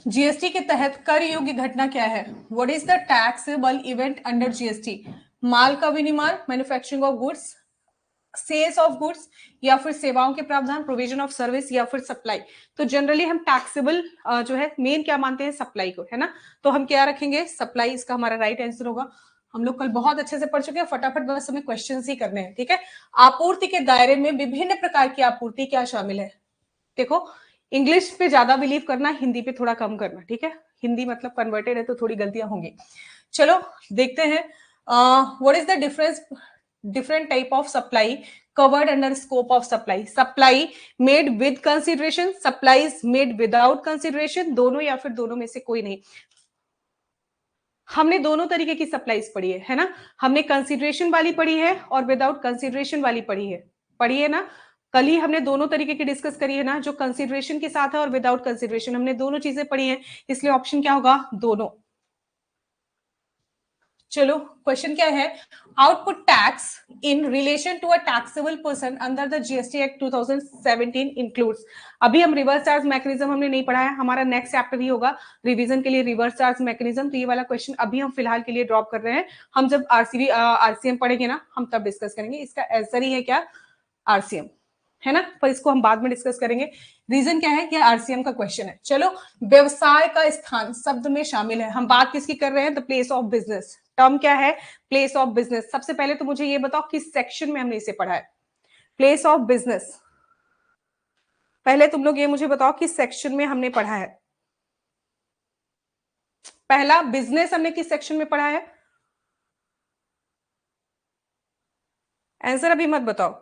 GST के तहत कर योग्य घटना क्या है? What is the taxable event under GST? माल का विनिर्माण, manufacturing of goods, sales of goods, या फिर सेवाओं के प्रावधान, प्रोविजन ऑफ सर्विस, या फिर सप्लाई। तो जनरली हम टैक्सेबल जो है मेन क्या मानते हैं? सप्लाई को, है ना। तो हम क्या रखेंगे? सप्लाई, इसका हमारा राइट आंसर होगा। हम लोग कल बहुत अच्छे से पढ़ चुके हैं, फटाफट बस हमें क्वेश्चन ही करने हैं, ठीक है। आपूर्ति के दायरे में विभिन्न प्रकार की आपूर्ति क्या शामिल है? देखो, इंग्लिश पे ज्यादा बिलीव करना, हिंदी पे थोड़ा कम करना, ठीक है। हिंदी मतलब कन्वर्टेड है तो थोड़ी गलतियां होंगी। चलो देखते हैं। What is the difference, different type of supply covered under scope of supply made with consideration, supplies made without consideration, दोनों या फिर दोनों में से कोई नहीं। हमने दोनों तरीके की सप्लाईज पढ़ी है ना। हमने कंसिडरेशन वाली पढ़ी है और विदाउट कंसिडरेशन वाली पढ़ी है ना। कल ही हमने दोनों तरीके की डिस्कस करी है ना, जो कंसिडरेशन के साथ है और विदाउट कंसिडरेशन, हमने दोनों चीजें पढ़ी हैं, इसलिए ऑप्शन क्या होगा? दोनों। चलो क्वेश्चन क्या है? Output tax in relation to a taxable person under the GST act 2017 includes. अभी हम रिवर्स चार्ज मैकेनिज्म हमने नहीं पढ़ा है, हमारा नेक्स्ट चैप्टर ही होगा रिवीजन के लिए रिवर्स चार्ज मैकेनिज्म। तो ये वाला क्वेश्चन अभी हम फिलहाल के लिए ड्रॉप कर रहे हैं। हम जब आरसीएम पढ़ेंगे ना, हम तब डिस्कस करेंगे। इसका आंसर ही है क्या? आरसीएम, है ना। पर इसको हम बाद में डिस्कस करेंगे। रीजन क्या है कि आरसीएम का क्वेश्चन है। चलो, व्यवसाय का स्थान शब्द में शामिल है। हम बात किसकी कर रहे हैं? The place of business. Term क्या है? Place of business. सबसे पहले तो मुझे ये बताओ किस सेक्शन में हमने इसे पढ़ा है? प्लेस ऑफ बिजनेस, पहले तुम लोग ये मुझे बताओ किस सेक्शन में हमने पढ़ा है? पहला बिजनेस हमने किस सेक्शन में पढ़ा है? आंसर अभी मत बताओ।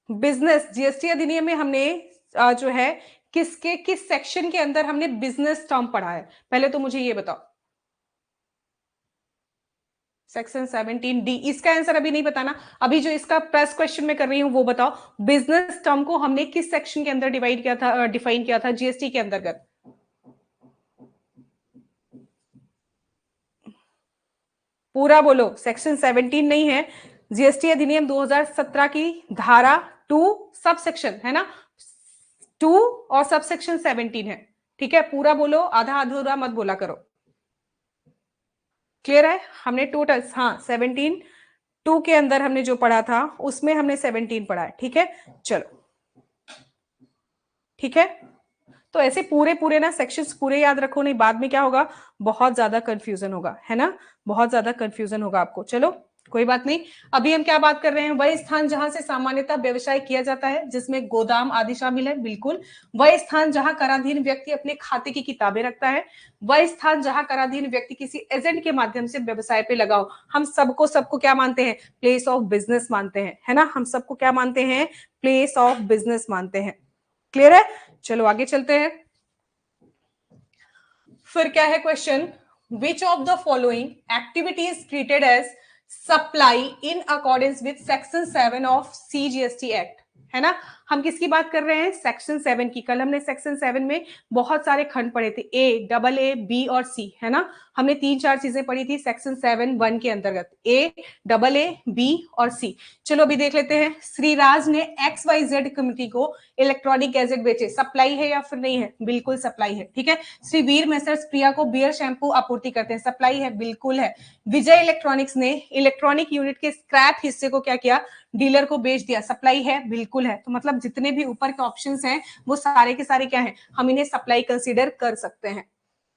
बिजनेस जीएसटी अधिनियम में हमने जो है किस सेक्शन के अंदर हमने बिजनेस टर्म पढ़ा है? पहले तो मुझे ये बताओ। Section 17 D. इसका आंसर अभी नहीं बताना, अभी जो इसका प्रेस क्वेश्चन में कर रही हूं वो बताओ। बिजनेस टर्म को हमने किस सेक्शन के अंदर डिवाइड किया था, डिफाइन किया था जीएसटी के अंतर्गत? पूरा बोलो। सेक्शन 17 नहीं है, जीएसटी अधिनियम 2017 की धारा 2 सब सेक्शन है ना, 2 और सब सेक्शन 17 है, ठीक है। पूरा बोलो, आधा अधूरा मत बोला करो। क्लियर है? हमने टोटल, हाँ 17 2 के अंदर हमने जो पढ़ा था उसमें हमने 17 पढ़ा है, ठीक है। चलो ठीक है। तो ऐसे पूरे पूरे ना सेक्शंस पूरे याद रखो, नहीं बाद में क्या होगा? बहुत ज्यादा कंफ्यूजन होगा, है ना। बहुत ज्यादा कंफ्यूजन होगा आपको। चलो कोई बात नहीं। अभी हम क्या बात कर रहे हैं? वह स्थान जहां से सामान्यतः व्यवसाय किया जाता है, जिसमें गोदाम आदि शामिल है, बिल्कुल। वह स्थान जहां कराधीन व्यक्ति अपने खाते की किताबें रखता है। वह स्थान जहां कराधीन व्यक्ति किसी एजेंट के माध्यम से व्यवसाय पे लगाओ। हम सबको क्या मानते हैं? प्लेस ऑफ बिजनेस मानते हैं, है ना। हम सबको क्या मानते हैं? प्लेस ऑफ बिजनेस मानते हैं। क्लियर है? चलो आगे चलते हैं। फिर क्या है question? Which of the following activity is treated as supply in accordance with section 7 of CGST act, है ना। हम किसकी बात कर रहे हैं? सेक्शन 7 की। कल हमने सेक्शन 7 में बहुत सारे खंड पढ़े थे, ए, डबल ए, बी और सी, है ना। हमने 3-4 चीजें पढ़ी थी सेक्शन 7(1) के अंतर्गत, ए, डबल ए, बी और सी। चलो अभी देख लेते हैं। श्रीराज ने XYZ कम्युनिटी को इलेक्ट्रॉनिक गैजेट बेचे, सप्लाई है या फिर नहीं है? बिल्कुल सप्लाई है, ठीक है। श्री वीर मेसर्स प्रिया को बियर शैम्पू आपूर्ति करते हैं, सप्लाई है? बिल्कुल है। विजय इलेक्ट्रॉनिक्स ने इलेक्ट्रॉनिक यूनिट के स्क्रैप हिस्से को क्या किया? डीलर को बेच दिया, सप्लाई है? बिल्कुल है। तो मतलब जितने भी ऊपर के ऑप्शंस हैं वो सारे के सारे क्या हैं? हम इन्हें सप्लाई कंसीडर कर सकते हैं।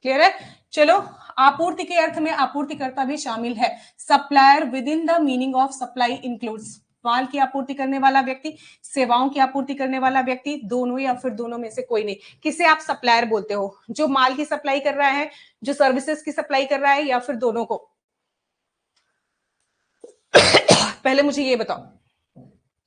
क्लियर है? चलो, आपूर्ति के अर्थ में आपूर्तिकर्ता भी शामिल है। Supplier within the meaning of supply includes माल की आपूर्ति करने वाला व्यक्ति, सेवाओं की आपूर्ति करने वाला व्यक्ति, दोनों या फिर दोनों में से कोई नहीं। किसे आप सप्लायर बोलते हो? जो माल की सप्लाई कर रहा है, जो सर्विसेज की सप्लाई कर रहा है, या फिर दोनों को? पहले मुझे ये बताओ।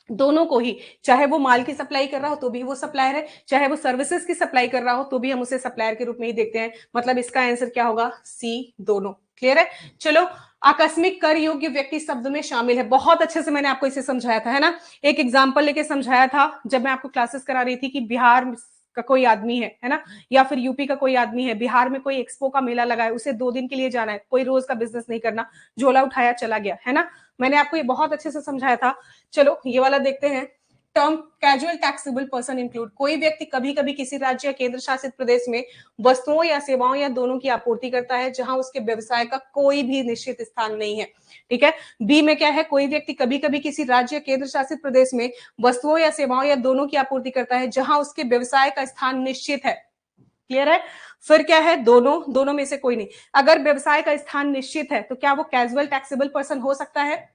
दोनों को ही, चाहे वो माल की सप्लाई कर रहा हो तो भी वो सप्लायर है, चाहे वो सर्विसेज की सप्लाई कर रहा हो तो भी हम उसे सप्लायर के रूप में ही देखते हैं। मतलब इसका आंसर क्या होगा? सी, दोनों। क्लियर है? चलो, आकस्मिक कर योग्य व्यक्ति शब्द में शामिल है। बहुत अच्छे से मैंने आपको इसे समझाया था, है ना। एक एग्जाम्पल लेके समझाया था जब मैं आपको क्लासेस करा रही थी कि बिहार का कोई आदमी है ना, या फिर यूपी का कोई आदमी है, बिहार में कोई एक्सपो का मेला लगा है, उसे 2 दिन के लिए जाना है, कोई रोज का बिजनेस नहीं करना, झोला उठाया चला गया, है ना। मैंने आपको ये बहुत अच्छे से समझाया था। चलो ये वाला देखते हैं। Term casual taxable person include, कोई व्यक्ति कभी कभी किसी राज्य या केंद्र शासित प्रदेश में वस्तुओं या सेवाओं या दोनों की आपूर्ति करता है जहां उसके व्यवसाय का कोई भी निश्चित स्थान नहीं है। ठीक है, बी में क्या है, कोई व्यक्ति कभी कभी किसी राज्य या केंद्र शासित प्रदेश में वस्तुओं या सेवाओं या दोनों की आपूर्ति करता है जहां उसके व्यवसाय का स्थान निश्चित है। क्लियर है? फिर क्या है, दोनों में से कोई नहीं। अगर व्यवसाय का स्थान निश्चित है तो क्या वो कैजुअल टैक्सेबल पर्सन हो सकता है?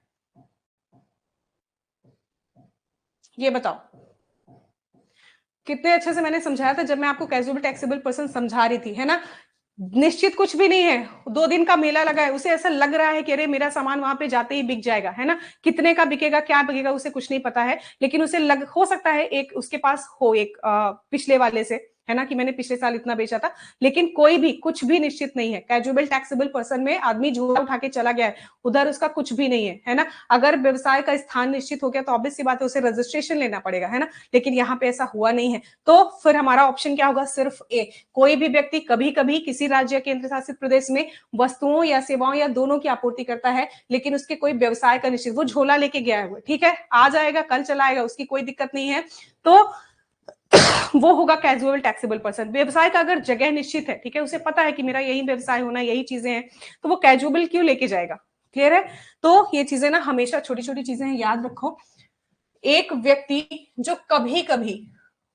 ये बताओ, कितने अच्छे से मैंने समझाया था जब मैं आपको कैजुअल टैक्सेबल पर्सन समझा रही थी, है ना। निश्चित कुछ भी नहीं है, 2 दिन का मेला लगा है, उसे ऐसा लग रहा है कि अरे मेरा सामान वहां पे जाते ही बिक जाएगा, है ना। कितने का बिकेगा, क्या बिकेगा, उसे कुछ नहीं पता है, लेकिन उसे हो सकता है एक उसके पास हो एक पिछले वाले से, है ना, कि मैंने पिछले साल इतना बेचा था, लेकिन कोई भी कुछ भी निश्चित नहीं है। कैजुअल टैक्सेबल पर्सन में आदमी झोला उठा के चला गया है, उधर उसका कुछ भी नहीं है ना। अगर व्यवसाय का स्थान निश्चित हो गया तो ऑब्वियस सी बात है उसे रजिस्ट्रेशन लेना पड़ेगा, है ना, लेकिन यहाँ पे ऐसा हुआ नहीं है। तो फिर हमारा ऑप्शन क्या होगा, सिर्फ ए, कोई भी व्यक्ति कभी कभी किसी राज्य या केंद्र शासित प्रदेश में वस्तुओं या सेवाओं या दोनों की आपूर्ति करता है लेकिन उसके कोई व्यवसाय का निश्चित, वो झोला लेके गया है, ठीक है, आ जाएगा कल चला आएगा, उसकी कोई दिक्कत नहीं है, तो वो होगा कैजुअल टैक्सेबल पर्सन। व्यवसाय का अगर जगह निश्चित है, ठीक है, उसे पता है कि मेरा यही व्यवसाय होना, यही चीजें हैं, तो वो कैजुअल क्यों लेके जाएगा। क्लियर है? तो ये चीजें ना हमेशा छोटी छोटी चीजें हैं, याद रखो। एक व्यक्ति जो कभी कभी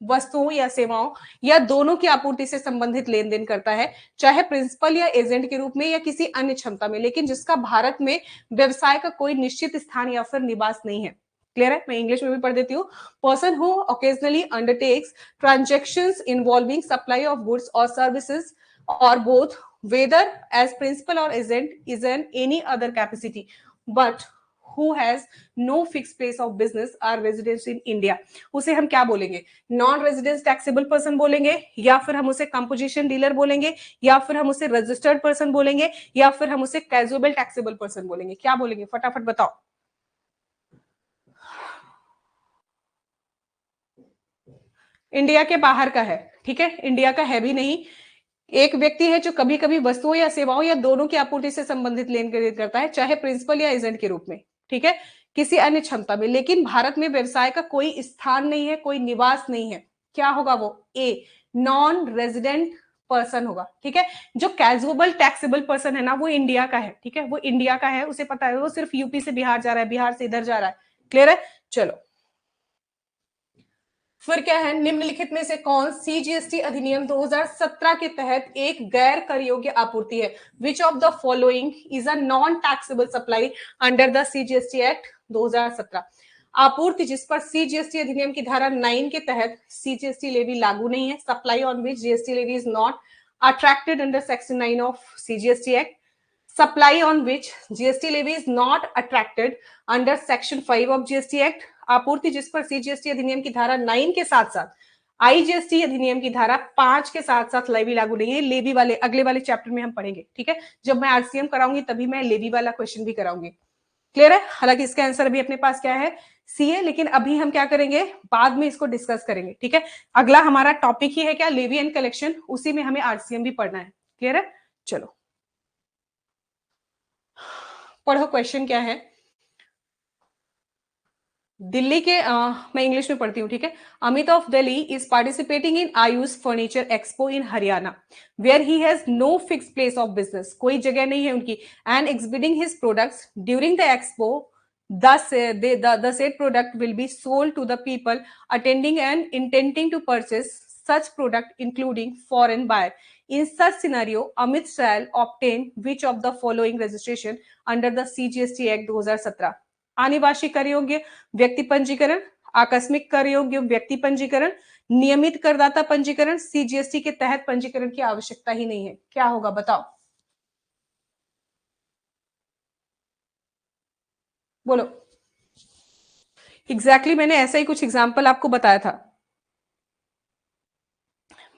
वस्तुओं या सेवाओं या दोनों की आपूर्ति से संबंधित लेन देन करता है, चाहे प्रिंसिपल या एजेंट के रूप में या किसी अन्य क्षमता में, लेकिन जिसका भारत में व्यवसाय का कोई निश्चित स्थान या फिर निवास नहीं है। क्लियर है? मैं इंग्लिश में भी पढ़ देती हूँ। Person who occasionally undertakes transactions involving supply of goods और सर्विसेज और बोथ वेदर एज प्रिंसिपल और agent is an any other capacity but who has no fixed place of business or residence in India, उसे हम क्या बोलेंगे, non residence taxable person बोलेंगे, या फिर हम उसे कंपोजिशन डीलर बोलेंगे, या फिर हम उसे रजिस्टर्ड पर्सन बोलेंगे, या फिर हम उसे कैजुअल टैक्सेबल पर्सन बोलेंगे, क्या बोलेंगे, फटाफट बताओ। इंडिया के बाहर का है, ठीक है, इंडिया का है भी नहीं। एक व्यक्ति है जो कभी कभी वस्तुओं या सेवाओं या दोनों की आपूर्ति से संबंधित लेन देन करता है, चाहे प्रिंसिपल या एजेंट के रूप में, ठीक है, किसी अन्य क्षमता में, लेकिन भारत में व्यवसाय का कोई स्थान नहीं है, कोई निवास नहीं है। क्या होगा वो, ए, नॉन रेजिडेंट पर्सन होगा। ठीक है, जो कैजुअल टैक्सेबल पर्सन है ना, वो इंडिया का है, ठीक है, वो इंडिया का है, उसे पता है, वो सिर्फ यूपी से बिहार जा रहा है, बिहार से इधर जा रहा है। क्लियर है? चलो, फिर क्या है, निम्नलिखित में से कौन सीजीएसटी अधिनियम 2017 के तहत एक गैर कर योग्य आपूर्ति है? Which of the following is a non taxable supply under the CGST act 2017? आपूर्ति जिस पर सीजीएसटी अधिनियम की धारा 9 के तहत सीजीएसटी लेवी लागू नहीं है, supply on which GST levy is not attracted under section 9 of CGST act, supply on which GST levy is not attracted under section 5 of GST Act, आपूर्ति जिस पर सीजीएसटी अधिनियम की धारा 9 के साथ साथ आईजीएसटी अधिनियम की धारा 5 के साथ साथ लेवी लागू नहीं है। लेवी वाले अगले वाले चैप्टर में हम पढ़ेंगे, ठीक है, जब मैं आरसीएम कराऊंगी तभी मैं लेवी वाला क्वेश्चन भी कराऊंगी। क्लियर है? हालांकि इसका आंसर अभी अपने पास क्या है, सी है, लेकिन अभी हम क्या करेंगे, बाद में इसको डिस्कस करेंगे। ठीक है, अगला हमारा टॉपिक ही है क्या, लेवी एंड कलेक्शन, उसी में हमें आरसीएम भी पढ़ना है। क्लियर है? चलो पढ़ो, क्वेश्चन क्या है। दिल्ली के मैं इंग्लिश में पढ़ती हूँ, ठीक है। Amit of Delhi is participating in Ayush furniture expo in Haryana where he has no fix place of business, कोई जगह नहीं है उनकी, and exhibiting his products during the expo the said product will be sold to the people attending and intending to purchase such product including foreign buyer. In such scenario, Amit shall obtain which of the following registration under the CGST Act 2017? आनिवासी कर योग्य व्यक्ति पंजीकरण, आकस्मिक कर योग्य व्यक्ति पंजीकरण, नियमित करदाता पंजीकरण, सीजीएसटी के तहत पंजीकरण की आवश्यकता ही नहीं है। क्या होगा बताओ, बोलो। एग्जैक्टली मैंने ऐसा ही कुछ एग्जाम्पल आपको बताया था।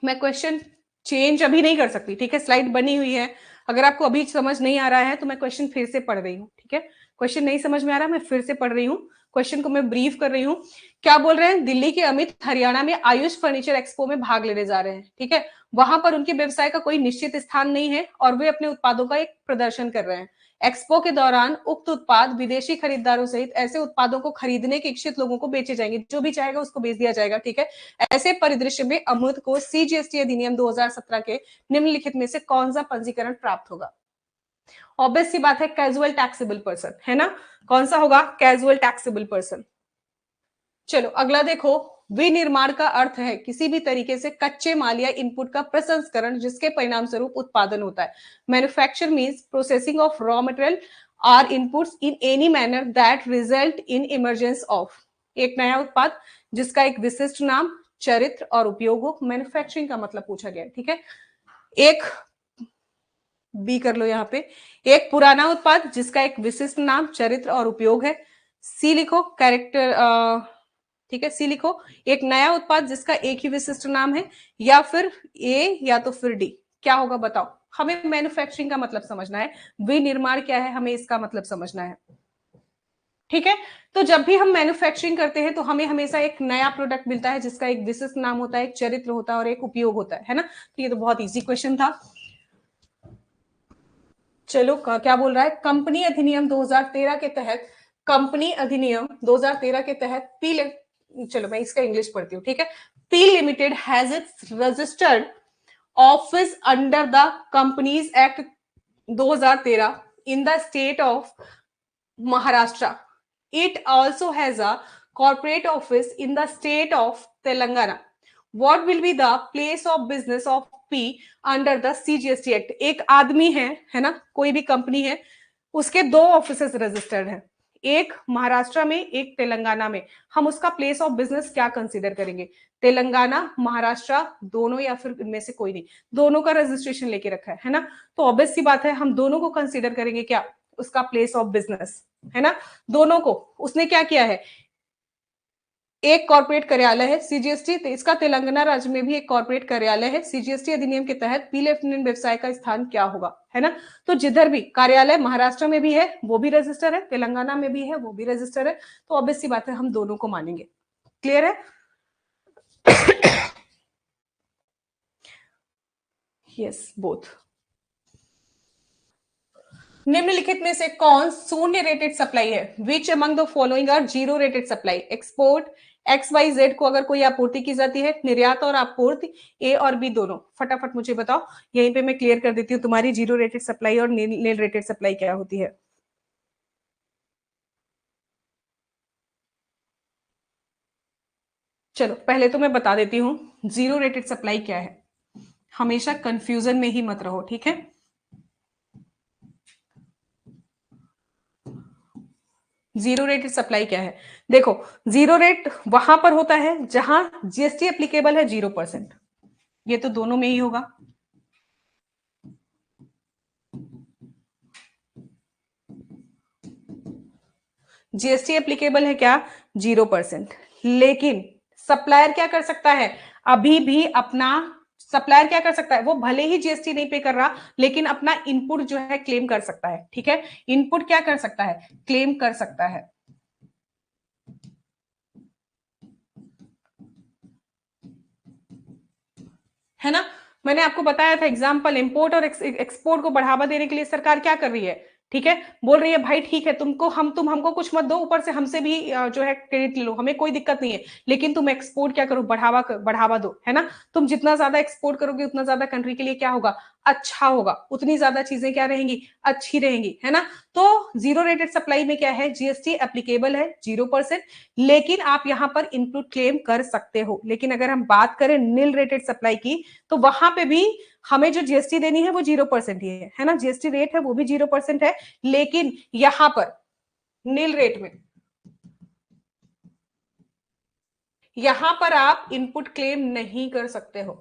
मैं क्वेश्चन चेंज अभी नहीं कर सकती, ठीक है, स्लाइड बनी हुई है। अगर आपको अभी समझ नहीं आ रहा है तो मैं क्वेश्चन फिर से पढ़ रही हूँ, ठीक है। क्वेश्चन नहीं समझ में आ रहा, मैं फिर से पढ़ रही हूँ, क्वेश्चन को मैं ब्रीफ कर रही हूँ। क्या बोल रहे हैं, दिल्ली के अमित हरियाणा में आयुष फर्नीचर एक्सपो में भाग लेने जा रहे हैं, ठीक है। वहां पर उनके व्यवसाय का कोई निश्चित स्थान नहीं है और वे अपने उत्पादों का एक प्रदर्शन कर रहे हैं। एक्सपो के दौरान उक्त उत्पाद विदेशी खरीदारों सहित ऐसे उत्पादों को खरीदने के इच्छुक लोगों को बेचे जाएंगे, जो भी चाहेगा उसको बेच दिया जाएगा, ठीक है। ऐसे परिदृश्य में अमूर्त को सीजीएसटी अधिनियम 2017 के निम्नलिखित में से कौन सा पंजीकरण प्राप्त होगा? ऑब्वियस सी बात है, कैजुअल टैक्सेबल पर्सन, है ना। कौन सा होगा? Casual taxable person. चलो अगला देखो, विनिर्माण का अर्थ है किसी भी तरीके से कच्चे माल या इनपुट का प्रसंस्करण जिसके परिणाम स्वरूप उत्पादन होता है। Manufacture means processing of raw material are inputs in any manner that result in emergence of एक नया उत्पाद जिसका एक विशिष्ट नाम, चरित्र और उपयोग हो। मैन्युफैक्चरिंग का मतलब पूछा गया, ठीक है। एक बी कर लो यहाँ पे, एक पुराना उत्पाद जिसका एक विशिष्ट नाम, चरित्र और उपयोग है। सी लिखो, कैरेक्टर, ठीक है, सी लिखो, एक नया उत्पाद जिसका एक ही विशिष्ट नाम है, या फिर ए या तो फिर डी। क्या होगा बताओ? हमें मैन्युफैक्चरिंग का मतलब समझना है, विनिर्माण क्या है हमें इसका मतलब समझना है, ठीक है। तो जब भी हम मैन्युफैक्चरिंग करते हैं तो हमें हमेशा एक नया प्रोडक्ट मिलता है जिसका एक विशिष्ट नाम होता है, एक चरित्र होता है और एक उपयोग होता है ना। तो ये तो बहुत इजी क्वेश्चन था। चलो क्या बोल रहा है, कंपनी अधिनियम 2013 के तहत, कंपनी अधिनियम 2013 के तहत चलो मैं इसका इंग्लिश पढ़ती हूँ, ठीक है। P limited has its registered office under the companies act 2013 in the state of Maharashtra. It also has a corporate office in the state of Telangana. What will be the place of business of P under the CGST Act? एक आदमी है ना, कोई भी company है, उसके दो offices registered हैं, एक महाराष्ट्र में, एक तेलंगाना में। हम उसका प्लेस ऑफ बिजनेस क्या कंसीडर करेंगे? तेलंगाना, महाराष्ट्र, दोनों या फिर इनमें से कोई नहीं, दोनों का रजिस्ट्रेशन लेके रखा है ना। तो ऑब्वियस सी बात है हम दोनों को कंसीडर करेंगे क्या, उसका प्लेस ऑफ बिजनेस, है ना। दोनों को उसने क्या किया है, एक कॉर्पोरेट कार्यालय है सीजीएसटी, तो इसका तेलंगाना राज्य में भी एक कॉर्पोरेट कार्यालय है। सीजीएसटी अधिनियम के तहत पी लेफ्टिनेंट व्यवसाय का स्थान क्या होगा, है ना। तो जिधर भी कार्यालय महाराष्ट्र में भी है वो भी रजिस्टर है, तेलंगाना में भी है वो भी रजिस्टर है, तो ऑब्वियस सी बात है हम दोनों को मानेंगे। क्लियर है? Yes, both. निम्नलिखित में से कौन शून्य रेटेड सप्लाई है? Which among the following are zero rated supply? Export, X Y Z को अगर कोई आपूर्ति की जाती है, निर्यात और आपूर्ति, ए और बी दोनों। फटाफट मुझे बताओ, यहीं पे मैं क्लियर कर देती हूँ तुम्हारी जीरो रेटेड सप्लाई और नील रेटेड सप्लाई क्या होती है। चलो पहले तो मैं बता देती हूँ जीरो रेटेड सप्लाई क्या है, हमेशा कंफ्यूजन में ही मत रहो, ठीक है। जीरो रेटेड सप्लाई क्या है? देखो, जीरो रेट वहां पर होता है जहां जीएसटी एप्लीकेबल है 0%, ये तो दोनों में ही होगा। जीएसटी एप्लीकेबल है क्या? 0%। लेकिन सप्लायर क्या कर सकता है, अभी भी अपना सप्लायर क्या कर सकता है, वो भले ही जीएसटी नहीं पे कर रहा लेकिन अपना इनपुट जो है क्लेम कर सकता है, ठीक है। इनपुट क्या कर सकता है, क्लेम कर सकता है। है ना, मैंने आपको बताया था एग्जांपल, इंपोर्ट और एक्सपोर्ट को बढ़ावा देने के लिए सरकार क्या कर रही है, ठीक है, बोल रही है भाई ठीक है, तुमको तुम हमको कुछ मत दो, ऊपर से हमसे भी जो है क्रेडिट ले लो, हमें कोई दिक्कत नहीं है, लेकिन तुम एक्सपोर्ट क्या करो, बढ़ावा दो, है ना। तुम जितना ज्यादा एक्सपोर्ट करोगे उतना ज्यादा कंट्री के लिए क्या होगा, अच्छा होगा, उतनी ज्यादा चीजें क्या रहेंगी, अच्छी रहेंगी, है ना। तो जीरो रेटेड सप्लाई में क्या है, जीएसटी एप्लीकेबल है 0%, लेकिन आप यहां पर इनपुट क्लेम कर सकते हो। लेकिन अगर हम बात करें नील रेटेड सप्लाई की, तो वहां पे भी हमें जो जीएसटी देनी है वो 0% ही है ना, जीएसटी रेट है वो भी 0% है, लेकिन यहां पर नील रेट में यहां पर आप इनपुट क्लेम नहीं कर सकते हो।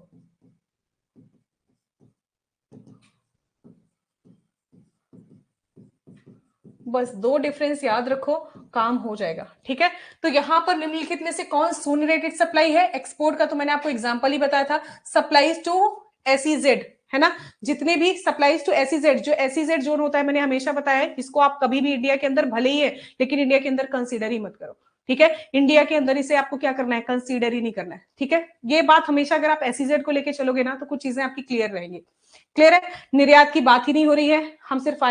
बस दो डिफरेंस याद रखो, काम हो जाएगा, ठीक है। तो यहां पर निम्नलिखित में से कौन शून्य रेटेड सप्लाई है? एक्सपोर्ट का तो मैंने आपको एग्जांपल ही बताया था, सप्लाईज टू एसईजेड, है ना। जितने भी सप्लाईज टू एसईजेड, जो एसईजेड जोन होता है मैंने हमेशा बताया है, इसको आप कभी भी इंडिया के अंदर भले ही है लेकिन इंडिया के अंदर कंसीडर ही मत करो, ठीक है, इंडिया के अंदर इसे आपको क्या करना है, कंसीडर ही नहीं करना है। ठीक है, ये बात हमेशा अगर आप एसईजेड को लेके चलोगे ना तो कुछ चीजें आपकी क्लियर रहेंगी। क्लियर है, निर्यात की बात ही नहीं हो रही है, हम सिर्फ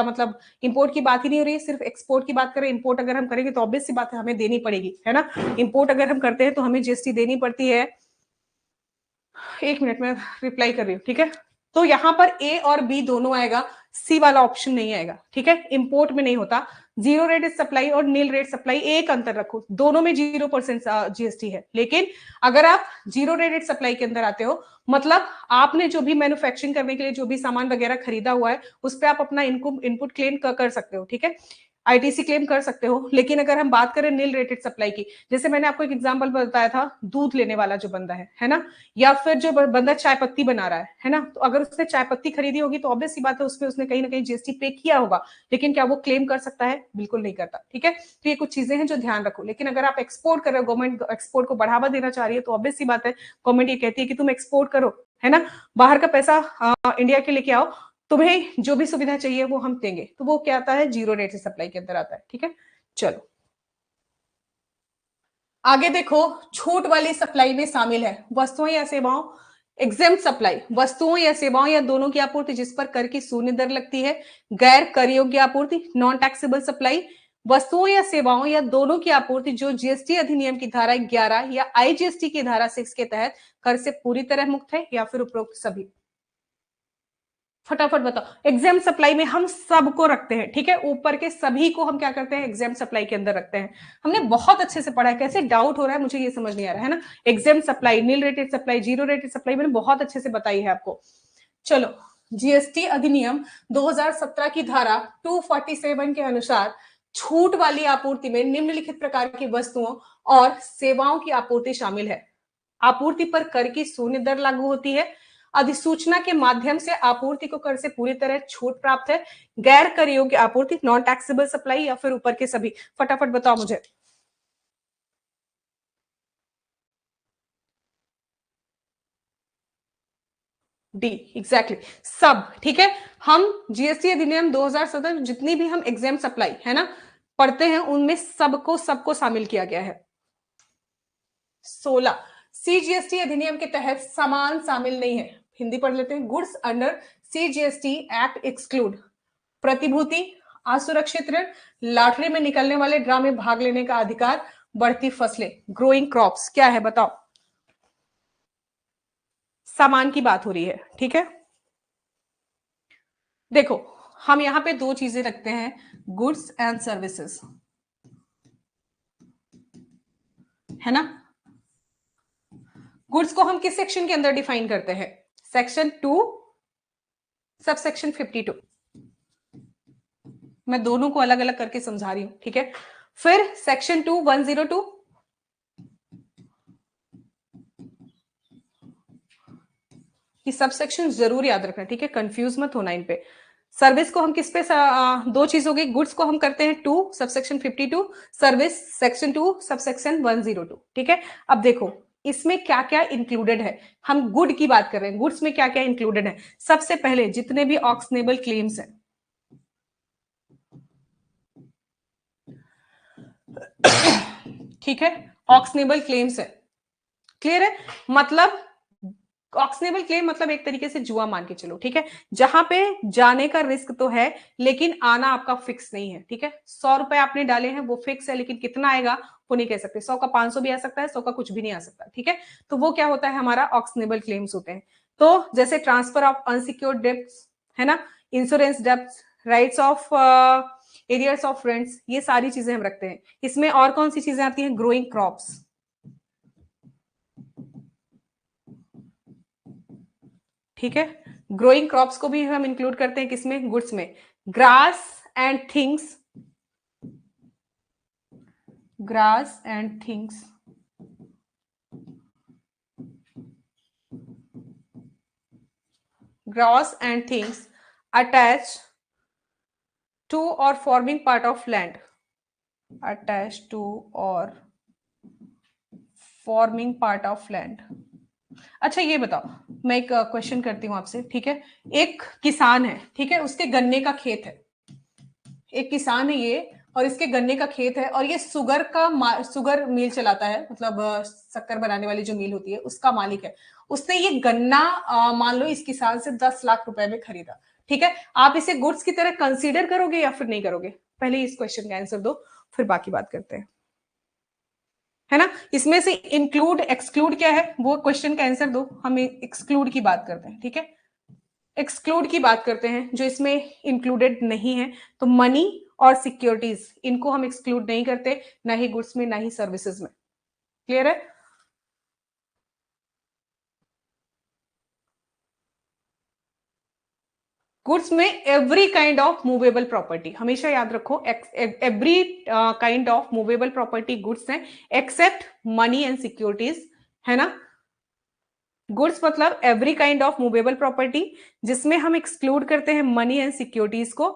मतलब इंपोर्ट की बात ही नहीं हो रही है, सिर्फ एक्सपोर्ट की बात करें। इंपोर्ट अगर हम करेंगे तो ऑब्वियस सी बात है हमें देनी पड़ेगी, है ना। इंपोर्ट अगर हम करते हैं तो हमें जीएसटी देनी पड़ती है। एक मिनट में रिप्लाई कर रही हूँ, ठीक है। तो यहाँ पर ए और बी दोनों आएगा, सी वाला ऑप्शन नहीं आएगा। ठीक है, इंपोर्ट में नहीं होता। जीरो रेट सप्लाई और नील रेट सप्लाई एक अंतर रखो, दोनों में 0% जीएसटी है। लेकिन अगर आप जीरो रेट सप्लाई के अंदर आते हो, मतलब आपने जो भी मैन्युफैक्चरिंग करने के लिए जो भी सामान वगैरह खरीदा हुआ है उस पर आप अपना इनपुट क्लेम कर सकते हो। ठीक है, आईटीसी क्लेम कर सकते हो। लेकिन अगर हम बात करें नील रेटेड सप्लाई की, जैसे मैंने आपको एक एग्जांपल बताया था, दूध लेने वाला जो बंदा है ना, या फिर जो बंदा चाय पत्ती बना रहा है ना, तो अगर उसने चाय पत्ती खरीदी होगी तो ऑब्वियस सी बात है उसमें उसने कहीं ना कहीं जीएसटी पे किया होगा। लेकिन क्या वो क्लेम कर सकता है? बिल्कुल नहीं करता। ठीक है, तो ये कुछ चीजें हैं जो ध्यान रखो। लेकिन अगर आप एक्सपोर्ट कर रहे हो, गवर्नमेंट एक्सपोर्ट को बढ़ावा देना चाह रही है, तो ऑब्वियस सी बात है गवर्नमेंट ये कहती है कि तुम एक्सपोर्ट करो, है ना, बाहर का पैसा इंडिया के लेके आओ, तुम्हें जो भी सुविधा चाहिए वो हम देंगे। तो वो क्या आता है, जीरो रेट से सप्लाई के अंदर आता है। ठीक है, चलो आगे देखो, छूट वाली सप्लाई में शामिल है वस्तुओं या सेवाओं, एग्जेम्प्ट सप्लाई, वस्तुओं या सेवाओं या दोनों की आपूर्ति जिस पर कर की शून्य दर लगती है, गैर कर योग्य आपूर्ति, नॉन टैक्सेबल सप्लाई, वस्तुओं या सेवाओं या दोनों की आपूर्ति जो जीएसटी अधिनियम की धारा 11 या आईजीएसटी की धारा 6 के तहत कर से पूरी तरह मुक्त है, या फिर उपरोक्त सभी। फटाफट बताओ। एग्जाम सप्लाई में हम सबको रखते हैं। ठीक है, ऊपर के सभी को हम क्या करते हैं, एग्जाम सप्लाई के अंदर रखते हैं। हमने बहुत अच्छे से पढ़ा है, कैसे डाउट हो रहा है मुझे ये समझ नहीं आ रहा है ना। Exam supply, nil rated supply, zero rated supply मैंने बहुत अच्छे से बताई है आपको। चलो, जीएसटी अधिनियम 2017 की धारा 247 के अनुसार छूट वाली आपूर्ति में निम्नलिखित प्रकार की वस्तुओं और सेवाओं की आपूर्ति शामिल है। आपूर्ति पर कर की शून्य दर लागू होती है, अधिसूचना के माध्यम से आपूर्ति को कर से पूरी तरह छूट प्राप्त है, गैर कर योग्य आपूर्ति, नॉन टैक्सेबल सप्लाई, या फिर ऊपर के सभी। फटाफट बताओ मुझे। डी, एग्जैक्टली सब। ठीक है, हम जीएसटी अधिनियम 2017 जितनी भी हम एग्जाम सप्लाई है ना पढ़ते हैं उनमें सबको सबको शामिल किया गया है। 16, सीजीएसटी अधिनियम के तहत सामान शामिल नहीं है। हिंदी पढ़ लेते हैं। Goods under CGST act exclude प्रतिभूति, असुरक्षित ऋण, लॉटरी में निकलने वाले ड्रा में भाग लेने का अधिकार, बढ़ती फसलें, ग्रोइंग क्रॉप्स। क्या है बताओ? सामान की बात हो रही है। ठीक है, देखो हम यहां पे दो चीजें रखते हैं, गुड्स एंड सर्विसेज, है ना। गुड्स को हम किस सेक्शन के अंदर डिफाइन करते हैं? Section 2 sub section 52। मैं दोनों को अलग अलग करके समझा रही हूं। ठीक है, फिर सेक्शन 2 102, ये सब सेक्शन जरूर याद रखना। ठीक है, कंफ्यूज मत होना इन पे। सर्विस को हम किस पे दो चीज हो गई, गुड्स को हम करते हैं 2 सबसेक्शन 52, सर्विस सेक्शन 2 सबसेक्शन 102। ठीक है, अब देखो इसमें क्या क्या इंक्लूडेड है। हम गुड की बात कर रहे हैं, गुड्स में क्या क्या इंक्लूडेड है। सबसे पहले जितने भी ऑक्शनेबल क्लेम्स हैं, ठीक है, ऑक्शनेबल क्लेम्स है। क्लियर है, मतलब ऑक्शनेबल क्लेम मतलब एक तरीके से जुआ मान के चलो। ठीक है, जहां पे जाने का रिस्क तो है लेकिन आना आपका फिक्स नहीं है। ठीक है, 100 रुपए आपने डाले हैं वो फिक्स है, लेकिन कितना आएगा वो नहीं कह सकते। 100 का 500 भी आ सकता है, 100 का कुछ भी नहीं आ सकता। ठीक है, तो वो क्या होता है, हमारा ऑक्शनेबल क्लेम्स होते हैं। तो जैसे ट्रांसफर ऑफ अनसिक्योर्ड डेब्ट्स, है ना, insurance debts, rights of arrears of rents, ये सारी चीजें हम रखते हैं। इसमें और कौन सी चीजें आती हैं? Growing crops. ठीक है, ग्रोइंग क्रॉप्स को भी हम इंक्लूड करते हैं किसमें? गुड्स में। Grass and things, grass and things, grass and things attach to or forming part of land, attach to or forming part of land. अच्छा ये बताओ, मैं एक क्वेश्चन करती हूं आपसे। ठीक है, एक किसान है, ठीक है, उसके गन्ने का खेत है। एक किसान है ये, और इसके गन्ने का खेत है, और ये शुगर मिल चलाता है, मतलब शक्कर बनाने वाली जो मिल होती है उसका मालिक है। उसने ये गन्ना मान लो इस किसान से 10 लाख रुपए में खरीदा, ठीक है। आप इसे गुड्स की तरह कंसीडर करोगे या फिर नहीं करोगे? पहले इस क्वेश्चन का आंसर दो, फिर बाकी बात करते हैं, है ना। इसमें से इंक्लूड एक्सक्लूड क्या है वो क्वेश्चन का आंसर दो, हम एक्सक्लूड की बात करते हैं, ठीक है। एक्सक्लूड की बात करते हैं, जो इसमें इंक्लूडेड नहीं है, तो मनी और सिक्योरिटीज, इनको हम एक्सक्लूड नहीं करते, ना ही गुड्स में ना ही सर्विसेज में। क्लियर है? गुड्स में every kind of movable property, हमेशा याद रखो, every kind of movable property goods है, एक्सेप्ट मनी एंड सिक्योरिटीज, है ना। गुड्स मतलब every kind of movable property, जिसमें हम एक्सक्लूड करते हैं मनी एंड सिक्योरिटीज को,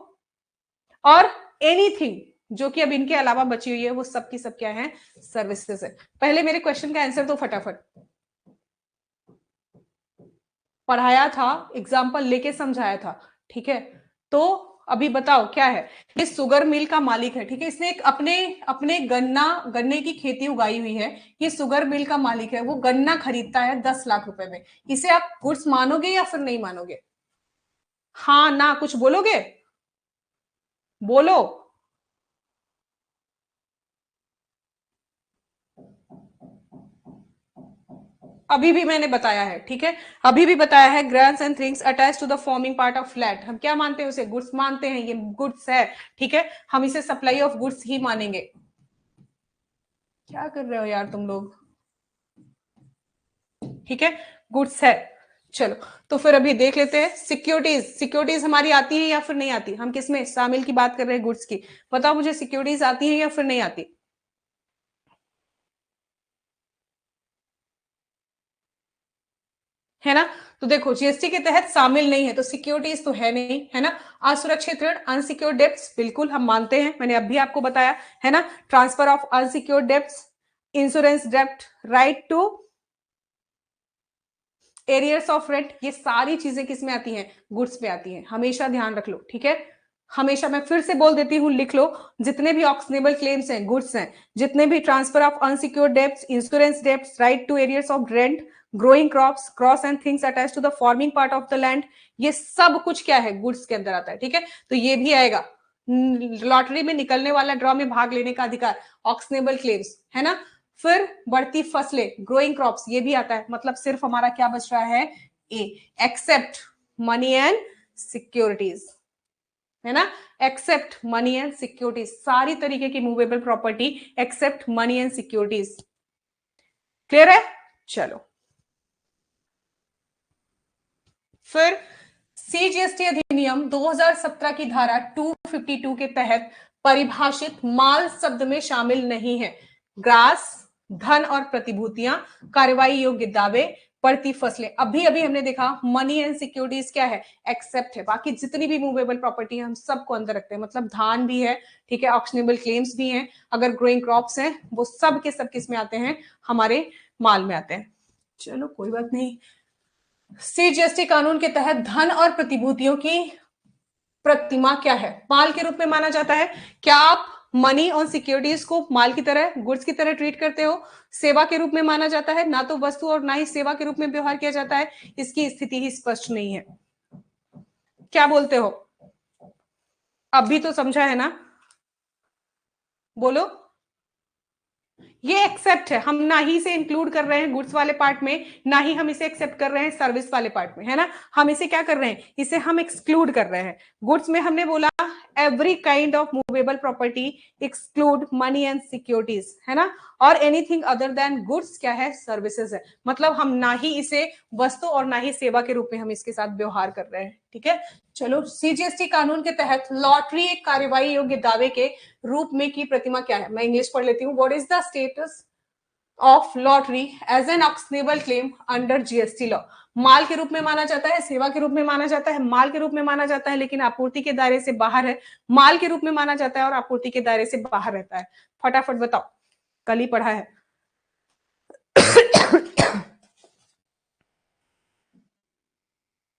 और एनीथिंग जो कि अब इनके अलावा बची हुई है वो सब की सब क्या है? सर्विसेज है। पहले मेरे क्वेश्चन का आंसर दो फटाफट। पढ़ाया था, एग्जाम्पल लेके समझाया था, ठीक है। तो अभी बताओ क्या है? ये शुगर मिल का मालिक है, ठीक है। इसने एक अपने अपने गन्ने की खेती उगाई हुई है, ये शुगर मिल का मालिक है, वो गन्ना खरीदता है 10 लाख रुपए में। इसे आप गुड्स मानोगे या फिर नहीं मानोगे? हाँ ना कुछ बोलोगे? बोलो। अभी भी मैंने बताया है, ठीक है। अभी भी बताया है, grants and things attach to the forming part of flat, हम क्या मानते हैं? उसे गुड्स मानते हैं, ये गुड्स है, ठीक है। हम इसे सप्लाई ऑफ गुड्स ही मानेंगे। क्या कर रहे हो यार तुम लोग? ठीक है, गुड्स है। चलो, तो फिर अभी देख लेते हैं सिक्योरिटीज। सिक्योरिटीज हमारी आती है या फिर नहीं आती? हम किसमें शामिल की बात कर रहे हैं? गुड्स की। बताओ मुझे, सिक्योरिटीज आती है या फिर नहीं आती? है ना। तो देखो, जीएसटी के तहत शामिल नहीं है तो सिक्योरिटीज तो है नहीं, है ना। असुरक्षित ऋण, अनसिक्योर्ड डेप्स, बिल्कुल हम मानते हैं, मैंने अभी आपको बताया, है ना। Transfer of unsecured debts, insurance डेप्ट, right to arrears of rent, ये सारी चीजें किस में आती हैं? गुड्स में आती हैं, हमेशा ध्यान रख लो, ठीक है। हमेशा, मैं फिर से बोल देती हूँ, लिख लो, जितने भी ऑक्शनेबल क्लेम्स हैं गुड्स हैं, जितने भी transfer of unsecured debts, insurance debts, right to arrears of rent, growing crops, grass and things attach to the forming part of the land, ये सब कुछ क्या है? गुड्स के अंदर आता है, ठीक है। तो ये भी आएगा। लॉटरी में निकलने वाला, ड्रॉ में भाग लेने का अधिकार, ऑक्शनेबल क्लेम्स, है ना। फिर बढ़ती फसलें, ग्रोइंग क्रॉप्स, ये भी आता है। मतलब सिर्फ हमारा क्या बच रहा है? A, except money and securities, है ना। एक्सेप्ट मनी एंड सिक्योरिटीज, सारी तरीके की movable property except money and securities. Clear है? चलो, फिर सीजीएसटी अधिनियम 2017 की धारा 252 के तहत परिभाषित माल शब्द में शामिल नहीं है ग्रास, धन और प्रतिभूतियां, कार्रवाई योग्य दावे, पड़ती फसलें। अभी अभी हमने देखा मनी एंड सिक्योरिटीज क्या है? एक्सेप्ट है। बाकी जितनी भी मूवेबल प्रॉपर्टी है हम सबको अंदर रखते हैं, मतलब धान भी है, ठीक है, ऑक्शनेबल क्लेम्स भी हैं, अगर ग्रोइंग क्रॉप्स हैं, वो सब के सब किस में आते हैं? हमारे माल में आते हैं। चलो कोई बात नहीं। सीजीएसटी कानून के तहत धन और प्रतिभूतियों की प्रतिमा क्या है? माल के रूप में माना जाता है। क्या आप मनी और सिक्योरिटीज को माल की तरह, गुड्स की तरह ट्रीट करते हो? सेवा के रूप में माना जाता है, ना तो वस्तु और ना ही सेवा के रूप में व्यवहार किया जाता है, इसकी स्थिति ही स्पष्ट नहीं है। क्या बोलते हो? अभी तो समझा है ना? बोलो। ये एक्सेप्ट है, हम ना ही से इंक्लूड कर रहे हैं गुड्स वाले पार्ट में, ना ही हम इसे एक्सेप्ट कर रहे हैं सर्विस वाले पार्ट में, है ना। हम इसे क्या कर रहे हैं? इसे हम एक्सक्लूड कर रहे हैं। गुड्स में हमने बोला every kind of movable property exclude money and securities, है ना। और एनीथिंग अदर देन गुड्स क्या है? सर्विसेज है। मतलब हम ना ही इसे वस्तु और ना ही सेवा के रूप में हम इसके साथ व्यवहार कर रहे हैं, ठीक है। चलो, सीजीएसटी कानून के तहत लॉटरी एक कार्यवाही योग्य दावे के रूप में की प्रतिमा क्या है? मैं इंग्लिश पढ़ लेती हूँ। What is the status of lottery as an actionable claim under GST law? माल के रूप में माना जाता है, सेवा के रूप में माना जाता है, माल के रूप में माना जाता है, लेकिन आपूर्ति के दायरे से बाहर है। माल के रूप में माना जाता है और आपूर्ति के दायरे से बाहर रहता है। फटाफट बताओ, कल ही पढ़ा है।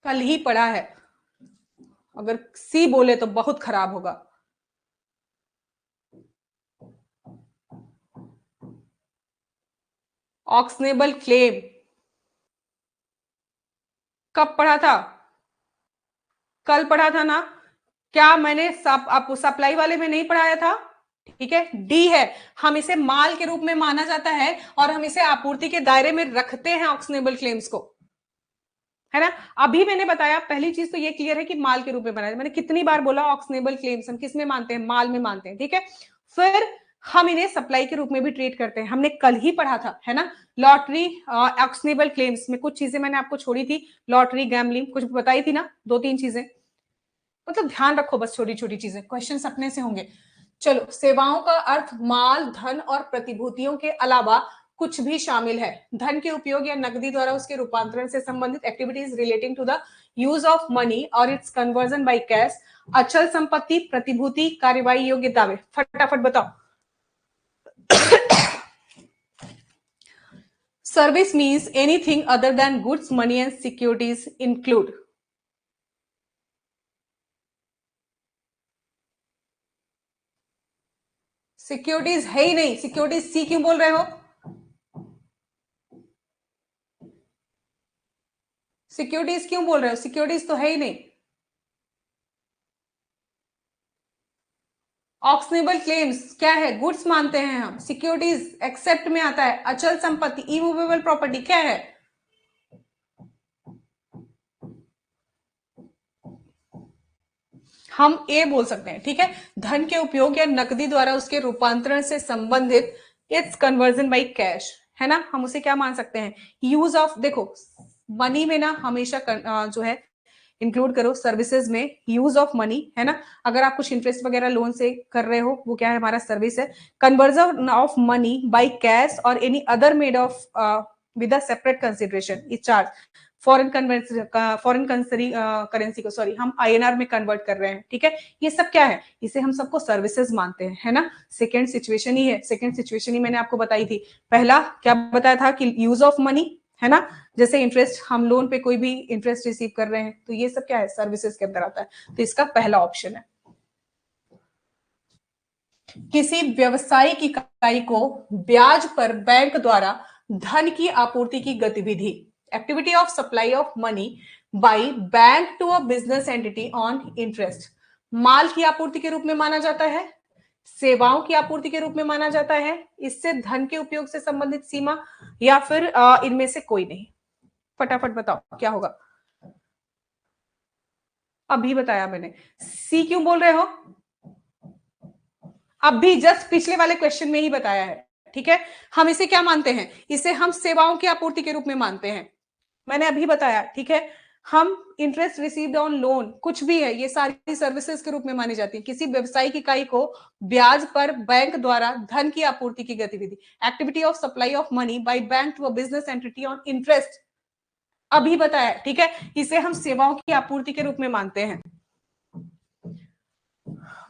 कल ही पढ़ा है, अगर सी बोले तो बहुत खराब होगा। ऑक्शनेबल क्लेम कब पढ़ा था? कल पढ़ा था ना? क्या मैंने आपको सप्लाई वाले में नहीं पढ़ाया था? ठीक है, डी है, हम इसे माल के रूप में माना जाता है और हम इसे आपूर्ति के दायरे में रखते हैं ऑक्शनेबल क्लेम्स को, है ना। अभी मैंने बताया, पहली चीज तो ये क्लियर है कि माल के रूप में बनाया, मैंने कितनी बार बोला ऑक्शनेबल क्लेम्स हम किस में मानते हैं? माल में मानते हैं, ठीक है। फिर हम इन्हें सप्लाई के रूप में भी ट्रीट करते हैं, हमने कल ही पढ़ा था, है ना। लॉटरी ऑक्शनेबल क्लेम्स में कुछ चीजें मैंने आपको छोड़ी थी, लॉटरी गैम्बलिंग कुछ बताई थी ना, 2-3 चीजें, मतलब ध्यान रखो बस, छोटी छोटी चीजें, क्वेश्चन अपने से होंगे। चलो, सेवाओं का अर्थ माल, धन और प्रतिभूतियों के अलावा कुछ भी शामिल है। धन के उपयोग या नकदी द्वारा उसके रूपांतरण से संबंधित activities relating to the use of money और इट्स कन्वर्जन बाय कैश, अचल संपत्ति, प्रतिभूति, कार्यवाही योग्य दावे। फटाफट बताओ। Service means anything other than goods, money and securities include. Securities है ही नहीं, सिक्योरिटीज सी क्यों बोल रहे हो? सिक्योरिटीज क्यों बोल रहे हो? सिक्योरिटीज तो है ही नहीं। ऑक्शनेबल क्लेम्स क्या है? गुड्स मानते हैं हम। सिक्योरिटीज एक्सेप्ट में आता है। अचल संपत्ति, इमूवेबल प्रॉपर्टी क्या है? हम ए बोल सकते हैं, ठीक है। धन के उपयोग या नकदी द्वारा उसके रूपांतरण से संबंधित इट्स कन्वर्जन बाई कैश, है ना, हम उसे क्या मान सकते हैं? यूज ऑफ, देखो मनी में ना हमेशा जो है इंक्लूड करो सर्विसेज में, यूज ऑफ मनी, है ना। अगर आप कुछ इंटरेस्ट वगैरह लोन से कर रहे हो, वो क्या है? हमारा सर्विस है। Conversion of money by cash or any other made of with a separate consideration is charge. Foreign currency को, सॉरी, हम आईएनआर में कन्वर्ट कर रहे हैं, ठीक है। ये सब क्या है? इसे हम सबको सर्विसेज मानते हैं, है ना। सेकेंड सिचुएशन ही है, सेकेंड सिचुएशन ही मैंने आपको बताई थी। पहला क्या बताया था कि यूज ऑफ मनी, है ना, जैसे इंटरेस्ट, हम लोन पे कोई भी इंटरेस्ट रिसीव कर रहे हैं, तो ये सब क्या है? सर्विसेज के अंदर आता है। तो इसका पहला ऑप्शन है। किसी व्यवसायिक इकाई को ब्याज पर बैंक द्वारा धन की आपूर्ति की गतिविधि, activity of supply of money by bank to a business entity on interest, माल की आपूर्ति के रूप में माना जाता है, सेवाओं की आपूर्ति के रूप में माना जाता है, इससे धन के उपयोग से संबंधित सीमा, या फिर इनमें से कोई नहीं। फटाफट बताओ क्या होगा? अभी बताया मैंने। सी क्यों बोल रहे हो? अभी जस्ट पिछले वाले क्वेश्चन में ही बताया है, ठीक है। हम इसे क्या मानते हैं? इसे हम सेवाओं की आपूर्ति के रूप में मानते हैं, मैंने अभी बताया, ठीक है। हम इंटरेस्ट रिसीव्ड ऑन लोन, कुछ भी है, ये सारी सर्विसेज के रूप में मानी जाती है। किसी व्यवसायिक इकाई को ब्याज पर बैंक द्वारा धन की आपूर्ति की गतिविधि, activity of supply of money by bank to a business entity on interest, अभी बताया, ठीक है। इसे हम सेवाओं की आपूर्ति के रूप में मानते हैं।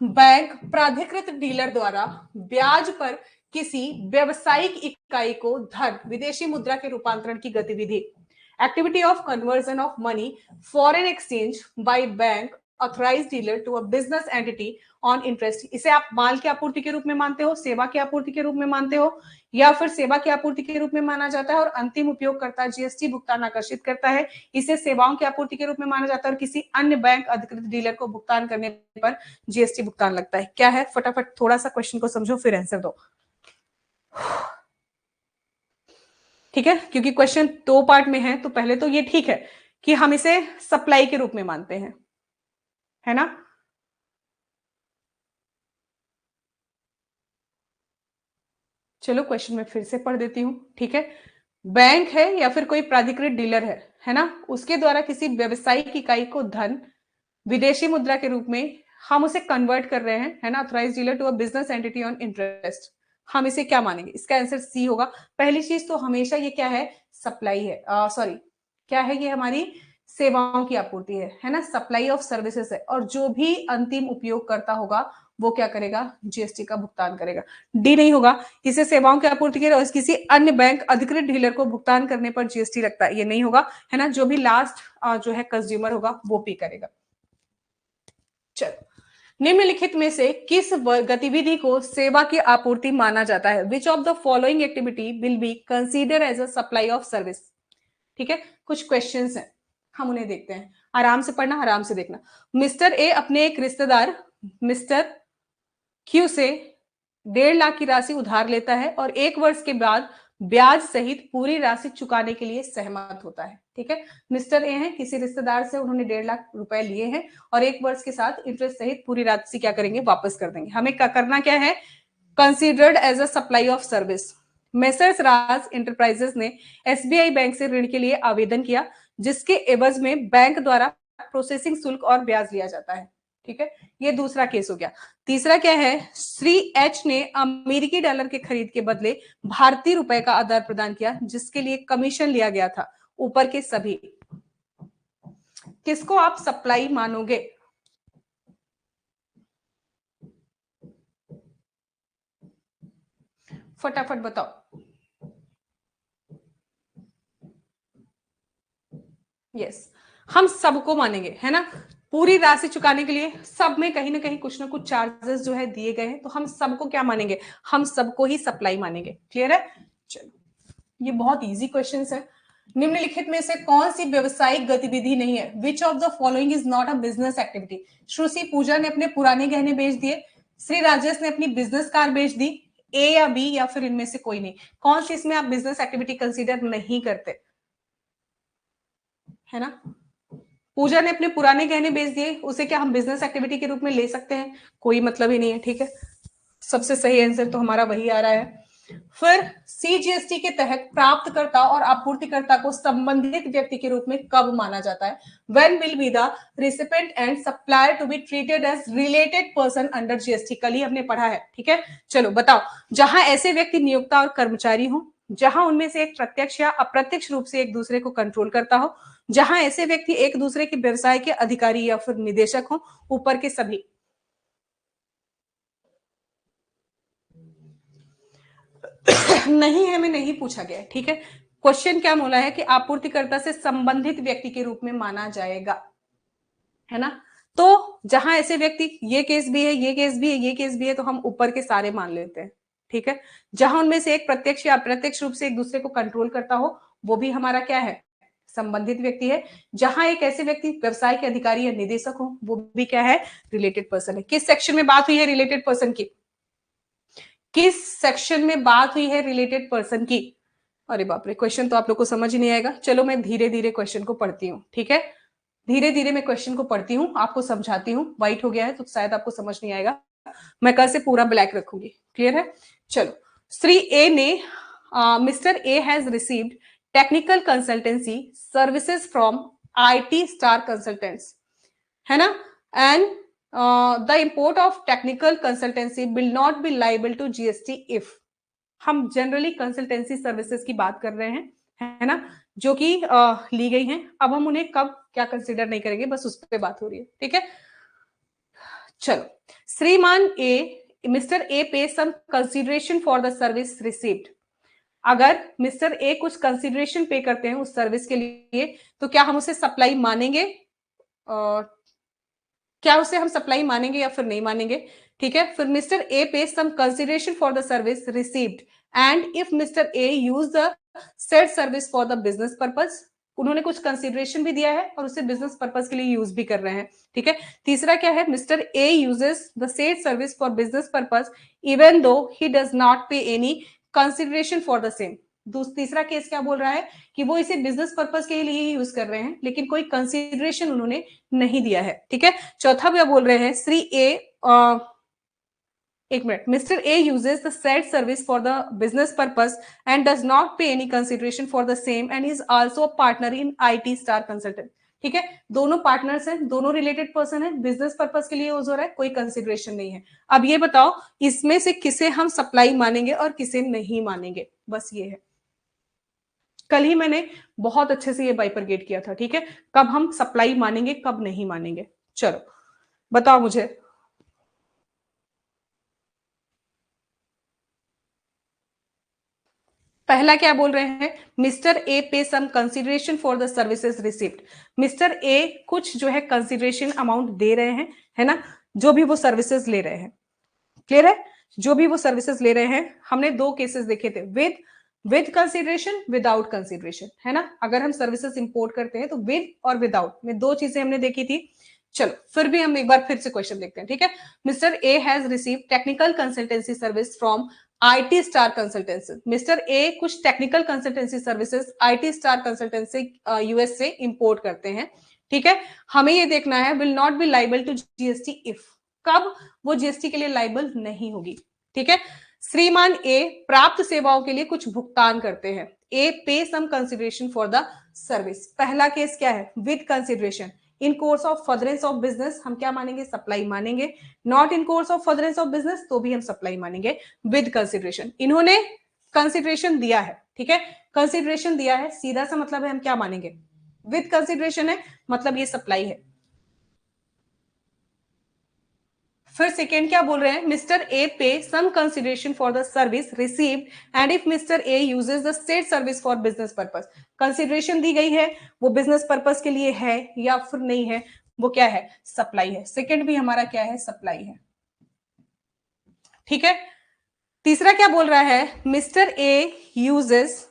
बैंक प्राधिकृत डीलर द्वारा ब्याज पर किसी व्यवसायिक इकाई को धन, विदेशी मुद्रा के रूपांतरण की गतिविधि, activity of conversion of money, foreign exchange by bank authorise dealer to a business entity on interest. इसे आप माल की आपूर्ति के रूप में मानते हो, सेवा की आपूर्ति के रूप में मानते हो, या फिर सेवा की आपूर्ति के रूप में माना जाता है और अंतिम उपयोगकर्ता जीएसटी भुगतान आकर्षित करता है, इसे सेवाओं की आपूर्ति के रूप में माना जाता है और किसी अन्य बैंक अधिकृत डीलर को भुगतान करने पर जीएसटी भुगतान लगता है। क्या है? फटाफट थोड़ा सा क्वेश्चन को समझो फिर आंसर दो, ठीक है, क्योंकि क्वेश्चन 2 पार्ट में है। तो पहले तो ये ठीक है कि हम इसे सप्लाई के रूप में मानते हैं, है ना। चलो क्वेश्चन में फिर से पढ़ देती हूं, ठीक है। बैंक है या फिर कोई प्राधिकृत डीलर है ना, उसके द्वारा किसी व्यवसायिक इकाई को धन, विदेशी मुद्रा के रूप में हम उसे कन्वर्ट कर रहे हैं, है ना, authorise dealer to a business entity on interest, हम इसे क्या मानेंगे? इसका आंसर सी होगा। पहली चीज तो हमेशा ये क्या है? सप्लाई है, सॉरी, क्या है? ये हमारी सेवाओं की आपूर्ति है ना, सप्लाई ऑफ सर्विसेज है, और जो भी अंतिम उपयोग करता होगा वो क्या करेगा? जीएसटी का भुगतान करेगा। डी नहीं होगा, इसे सेवाओं की आपूर्ति के किसी अन्य बैंक अधिकृत डीलर को भुगतान करने पर जीएसटी लगता है, ये नहीं होगा, है ना। जो भी लास्ट जो है कंज्यूमर होगा वो पे करेगा। चलो निम्नलिखित में से किस गतिविधि को सेवा की आपूर्ति माना जाता है? Which of the following activity will be consider as a supply of service? ठीक है, कुछ क्वेश्चंस हैं, हम उन्हें देखते हैं। आराम से पढ़ना, आराम से देखना। मिस्टर ए अपने एक रिश्तेदार मिस्टर क्यू से 1.5 लाख की राशि उधार लेता है और 1 वर्ष के बाद ब्याज सहित पूरी राशि चुकाने के लिए सहमत होता है। ठीक है, मिस्टर ए हैं, किसी रिश्तेदार से उन्होंने 1.5 लाख रुपए लिए हैं और 1 वर्ष के साथ इंटरेस्ट सहित पूरी राशि क्या करेंगे? वापस कर देंगे। हमें करना क्या है? Considered as a supply of service. Messrs Raj enterprises ने एसबीआई बैंक से ऋण के लिए आवेदन किया, जिसके एवज में बैंक द्वारा प्रोसेसिंग शुल्क और ब्याज लिया जाता है। ठीक है, ये दूसरा केस हो गया। तीसरा क्या है? श्री एच ने अमेरिकी डॉलर के खरीद के बदले भारतीय रुपए का आदान प्रदान किया, जिसके लिए कमीशन लिया गया था। ऊपर के सभी किसको आप सप्लाई मानोगे? फटाफट बताओ। यस, हम सबको मानेंगे, है ना। पूरी राशि चुकाने के लिए सब में कहीं ना कहीं कुछ ना कुछ चार्जेस जो है दिए गए हैं, तो हम सबको क्या मानेंगे? हम सबको ही सप्लाई मानेंगे। क्लियर है? चलो, ये बहुत इजी क्वेश्चन है। निम्नलिखित में से कौन सी व्यवसायिक गतिविधि नहीं है? Which of the following is not a business activity? Shruti Pooja ने अपने पुराने गहने बेच दिए, श्री राजेश ने अपनी बिजनेस कार बेच दी। ए या बी या फिर इनमें से कोई नहीं? कौन सी इसमें आप बिजनेस एक्टिविटी कंसीडर नहीं करते? है ना, पूजा ने अपने पुराने गहने बेच दिए, उसे क्या हम बिजनेस एक्टिविटी के रूप में ले सकते हैं? कोई मतलब ही नहीं है। ठीक है, सबसे सही आंसर तो हमारा वही आ रहा है। फिर सीजीएसटी के तहत प्राप्तकर्ता और आपूर्तिकर्ता को संबंधित व्यक्ति के रूप में कब माना जाता है? When will be the recipient and supplier to be treated as related person under GST? कल ही हमने पढ़ा है। ठीक है, चलो बताओ। जहां ऐसे व्यक्ति नियोक्ता और कर्मचारी हो, जहां उनमें से एक प्रत्यक्ष या अप्रत्यक्ष रूप से एक दूसरे को कंट्रोल करता हो, जहां ऐसे व्यक्ति एक दूसरे के व्यवसाय के अधिकारी या फिर निदेशक हो। ऊपर के सभी नहीं है, में नहीं पूछा गया। ठीक है, क्वेश्चन क्या बोला है कि आपूर्तिकर्ता से संबंधित व्यक्ति के रूप में माना जाएगा, है ना। तो जहां ऐसे व्यक्ति, ये केस भी है, ये केस भी है, ये केस भी है, तो हम ऊपर के सारे मान लेते हैं। ठीक है, जहां उनमें से एक प्रत्यक्ष या अप्रत्यक्ष रूप से एक दूसरे को कंट्रोल करता हो, वो भी हमारा क्या है? संबंधित व्यक्ति है। जहां एक ऐसे व्यक्ति व्यवसाय के अधिकारी या निदेशक हो, वो भी क्या है? रिलेटेड पर्सन है। किस सेक्शन में बात हुई है रिलेटेड पर्सन की? किस सेक्शन में बात हुई है रिलेटेड पर्सन की? अरे बाप रे, क्वेश्चन तो आप लोग को समझ ही नहीं आएगा। चलो मैं धीरे धीरे क्वेश्चन को पढ़ती हूँ। ठीक है, धीरे धीरे मैं क्वेश्चन को पढ़ती हूँ, आपको समझाती हूँ। व्हाइट हो गया है तो शायद आपको समझ नहीं आएगा, मैं कल से पूरा ब्लैक रखूंगी। क्लियर है? चलो, श्री ए ने mister A has received technical consultancy services from IT star consultants, है ना, and the import of technical consultancy will not be liable to GST if. हम जनरली कंसल्टेंसी सर्विसेज की बात कर रहे हैं, है ना, जो कि ली गई हैं। अब हम उन्हें कब क्या कंसीडर नहीं करेंगे, बस उस पर बात हो रही है। ठीक है, चलो। श्रीमान ए Mr A pay some consideration for the service received. अगर मिस्टर ए कुछ कंसीडरेशन पे करते हैं उस सर्विस के लिए, तो क्या हम उसे सप्लाई मानेंगे? क्या उसे हम सप्लाई मानेंगे या फिर नहीं मानेंगे? ठीक है, फिर Mr A pay some consideration for the service received and if Mr A use the said service for the business purpose. उन्होंने कुछ कंसीडरेशन भी दिया है और उसे बिजनेस पर्पज के लिए यूज भी कर रहे हैं। ठीक है, तीसरा क्या है? Mr A uses the said service for business purpose even though he does not pay any consideration for the same. तीसरा केस क्या बोल रहा है कि वो इसे बिजनेस पर्पज के लिए ही यूज कर रहे हैं, लेकिन कोई कंसीडरेशन उन्होंने नहीं दिया है। ठीक है, चौथा क्या बोल रहे हैं? श्री ए एक मिनट, Mr A uses the said service for the business purpose and does not pay any consideration for the same and is also partner in IT star consultant. ठीक है, दोनों पार्टनर्स हैं, दोनों रिलेटेड पर्सन है, business purpose के लिए use हो रहा है, कोई कंसीडरेशन नहीं है। अब ये बताओ, इसमें से किसे हम सप्लाई मानेंगे और किसे नहीं मानेंगे? बस ये है। कल ही मैंने बहुत अच्छे से ये बाइफरगेट किया था। ठीक है, कब हम सप्लाई मानेंगे, कब नहीं मानेंगे। चलो बताओ मुझे। पहला क्या बोल रहे हैं? Mister A pay some consideration for the services received. Mister A कुछ जो है कंसिडरेशन अमाउंट दे रहे हैं, है ना, जो भी वो सर्विसेज ले रहे हैं। क्लियर है? जो भी वो सर्विसेज ले रहे हैं, हमने दो केसेस देखे थे, विद कंसिडरेशन, विदाउट कंसिडरेशन, है ना। अगर हम सर्विसेज इंपोर्ट करते हैं तो विद और विदाउट में दो चीजें हमने देखी थी। चलो फिर भी हम एक बार फिर से क्वेश्चन देखते हैं, ठीक है। Mr A has receive technical consultancy service from IT star consultancy. Mr A कुछ technical consultancy services IT star consultancy US से इंपोर्ट करते हैं, ठीक है। हमें ये देखना है will not be liable to GST if, कब वो जीएसटी के लिए लाइबल नहीं होगी, ठीक है। श्रीमान ए प्राप्त सेवाओं के लिए कुछ भुगतान करते हैं। A pay some consideration for the service. पहला केस क्या है? With consideration. In course of furtherance of business हम क्या मानेंगे? सप्लाई मानेंगे। Not in course of furtherance of business तो भी हम सप्लाई मानेंगे। विद कंसिडरेशन, इन्होंने कंसिडरेशन दिया है, ठीक है। कंसिडरेशन दिया है, सीधा सा मतलब है हम क्या मानेंगे? विद कंसिडरेशन है, मतलब ये सप्लाई है। फिर सेकेंड क्या बोल रहे हैं? Mister A pay some consideration for the service received and if Mr A uses the state service for business purpose. Consideration दी गई है, वो बिजनेस पर्पस के लिए है या फिर नहीं है, वो क्या है? सप्लाई है। सेकेंड भी हमारा क्या है? सप्लाई है, ठीक है। तीसरा क्या बोल रहा है? मिस्टर ए यूजेस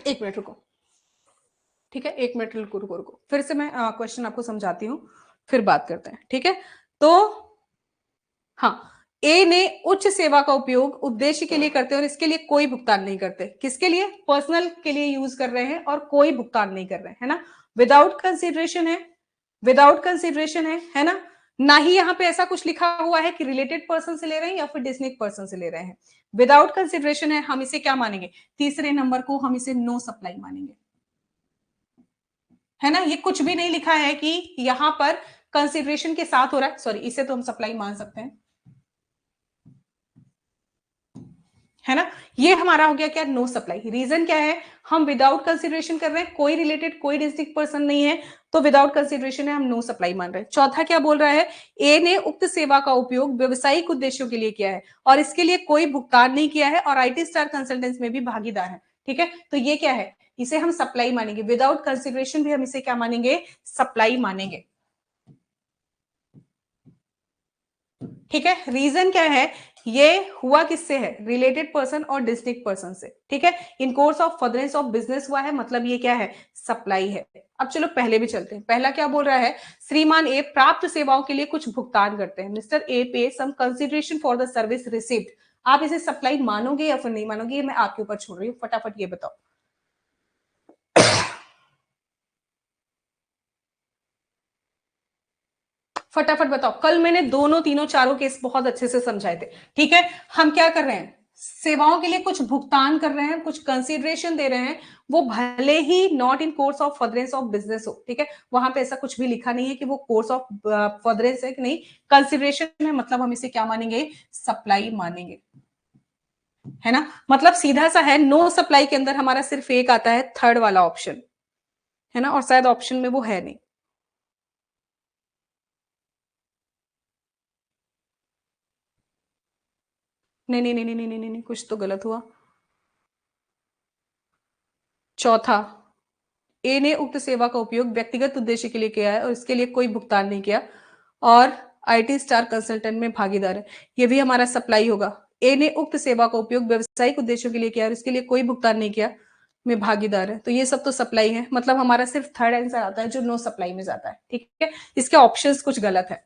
एक मिनट रुको, ठीक है, एक मिनट रुको रुको रुको, फिर से मैं क्वेश्चन आपको समझाती हूँ, फिर बात करते हैं, ठीक है। तो हाँ, ए ने उच्च सेवा का उपयोग उद्देश्य के लिए करते हैं और इसके लिए कोई भुगतान नहीं करते। किसके लिए? पर्सनल के लिए यूज कर रहे हैं और कोई भुगतान नहीं कर रहे हैं, है ना। विदाउट कंसिडरेशन है, विदाउट कंसिडरेशन है ना। ना ही यहाँ पे ऐसा कुछ लिखा हुआ है कि रिलेटेड पर्सन से ले रहे हैं या फिर डिस्टिंक्ट पर्सन से ले रहे हैं। विदाउट कंसिडरेशन है, हम इसे क्या मानेंगे? तीसरे नंबर को हम इसे नो सप्लाई मानेंगे, है ना। ये कुछ भी नहीं लिखा है कि यहां पर कंसिडरेशन के साथ हो रहा है, सॉरी, इसे तो हम सप्लाई मान सकते हैं, है ना। ये हमारा हो गया क्या? No supply. रीजन क्या है? हम विदाउट कंसिडरेशन कर रहे हैं, कोई रिलेटेड कोई डिस्ट्रिक्ट पर्सन नहीं है, तो विदाउट कंसिडरेशन है, हम नो सप्लाई मान रहे हैं। चौथा क्या बोल रहा है? ए ने उक्त सेवा का उपयोग व्यवसायिक उद्देश्यों के लिए किया है और इसके लिए कोई भुगतान नहीं किया है और आईटी स्टार कंसल्टेंस में भी भागीदार है, ठीक है। तो ये क्या है? इसे हम सप्लाई मानेंगे। विदाउट कंसिडरेशन भी हम इसे क्या मानेंगे? सप्लाई मानेंगे, ठीक है। रीजन क्या है? ये हुआ किससे है? रिलेटेड पर्सन और डिस्ट्रिक्ट पर्सन से, ठीक है। In course of furtherance of business हुआ है, मतलब ये क्या है? सप्लाई है। अब चलो पहले भी चलते हैं। पहला क्या बोल रहा है? श्रीमान ए प्राप्त सेवाओं के लिए कुछ भुगतान करते हैं। Mister A pay some consideration for the service received. आप इसे सप्लाई मानोगे या फिर नहीं मानोगे, ये मैं आपके ऊपर छोड़ रही हूँ, फटाफट ये बताओ। फटाफट बताओ। कल मैंने दोनों तीनों चारों केस बहुत अच्छे से समझाए थे, ठीक है। हम क्या कर रहे हैं? सेवाओं के लिए कुछ भुगतान कर रहे हैं, कुछ कंसीडरेशन दे रहे हैं, वो भले ही not in course of furtherance of business हो, ठीक है। वहां पे ऐसा कुछ भी लिखा नहीं है कि वो कोर्स ऑफ फर्दरेंस है कि नहीं, कंसीडरेशन है, मतलब हम इसे क्या मानेंगे? सप्लाई मानेंगे, है ना। मतलब सीधा सा है, नो सप्लाई के अंदर हमारा सिर्फ एक आता है, थर्ड वाला ऑप्शन, है ना, और शायद ऑप्शन में वो है नहीं। नहीं नहीं नहीं नहीं नहीं नहीं, नहीं, कुछ तो गलत हुआ। चौथा, ए ने उक्त सेवा का उपयोग व्यक्तिगत उद्देश्य के लिए किया है और इसके लिए कोई भुगतान नहीं किया और आईटी स्टार कंसल्टेंट में भागीदार है, ये भी हमारा सप्लाई होगा। ए ने उक्त सेवा का उपयोग व्यवसायिक उद्देश्यों के लिए किया और इसके लिए कोई भुगतान नहीं किया, में भागीदार है, तो ये सब तो सप्लाई है। मतलब हमारा सिर्फ थर्ड आंसर आता है जो नो सप्लाई में जाता है, ठीक है। इसके ऑप्शंस कुछ गलत है,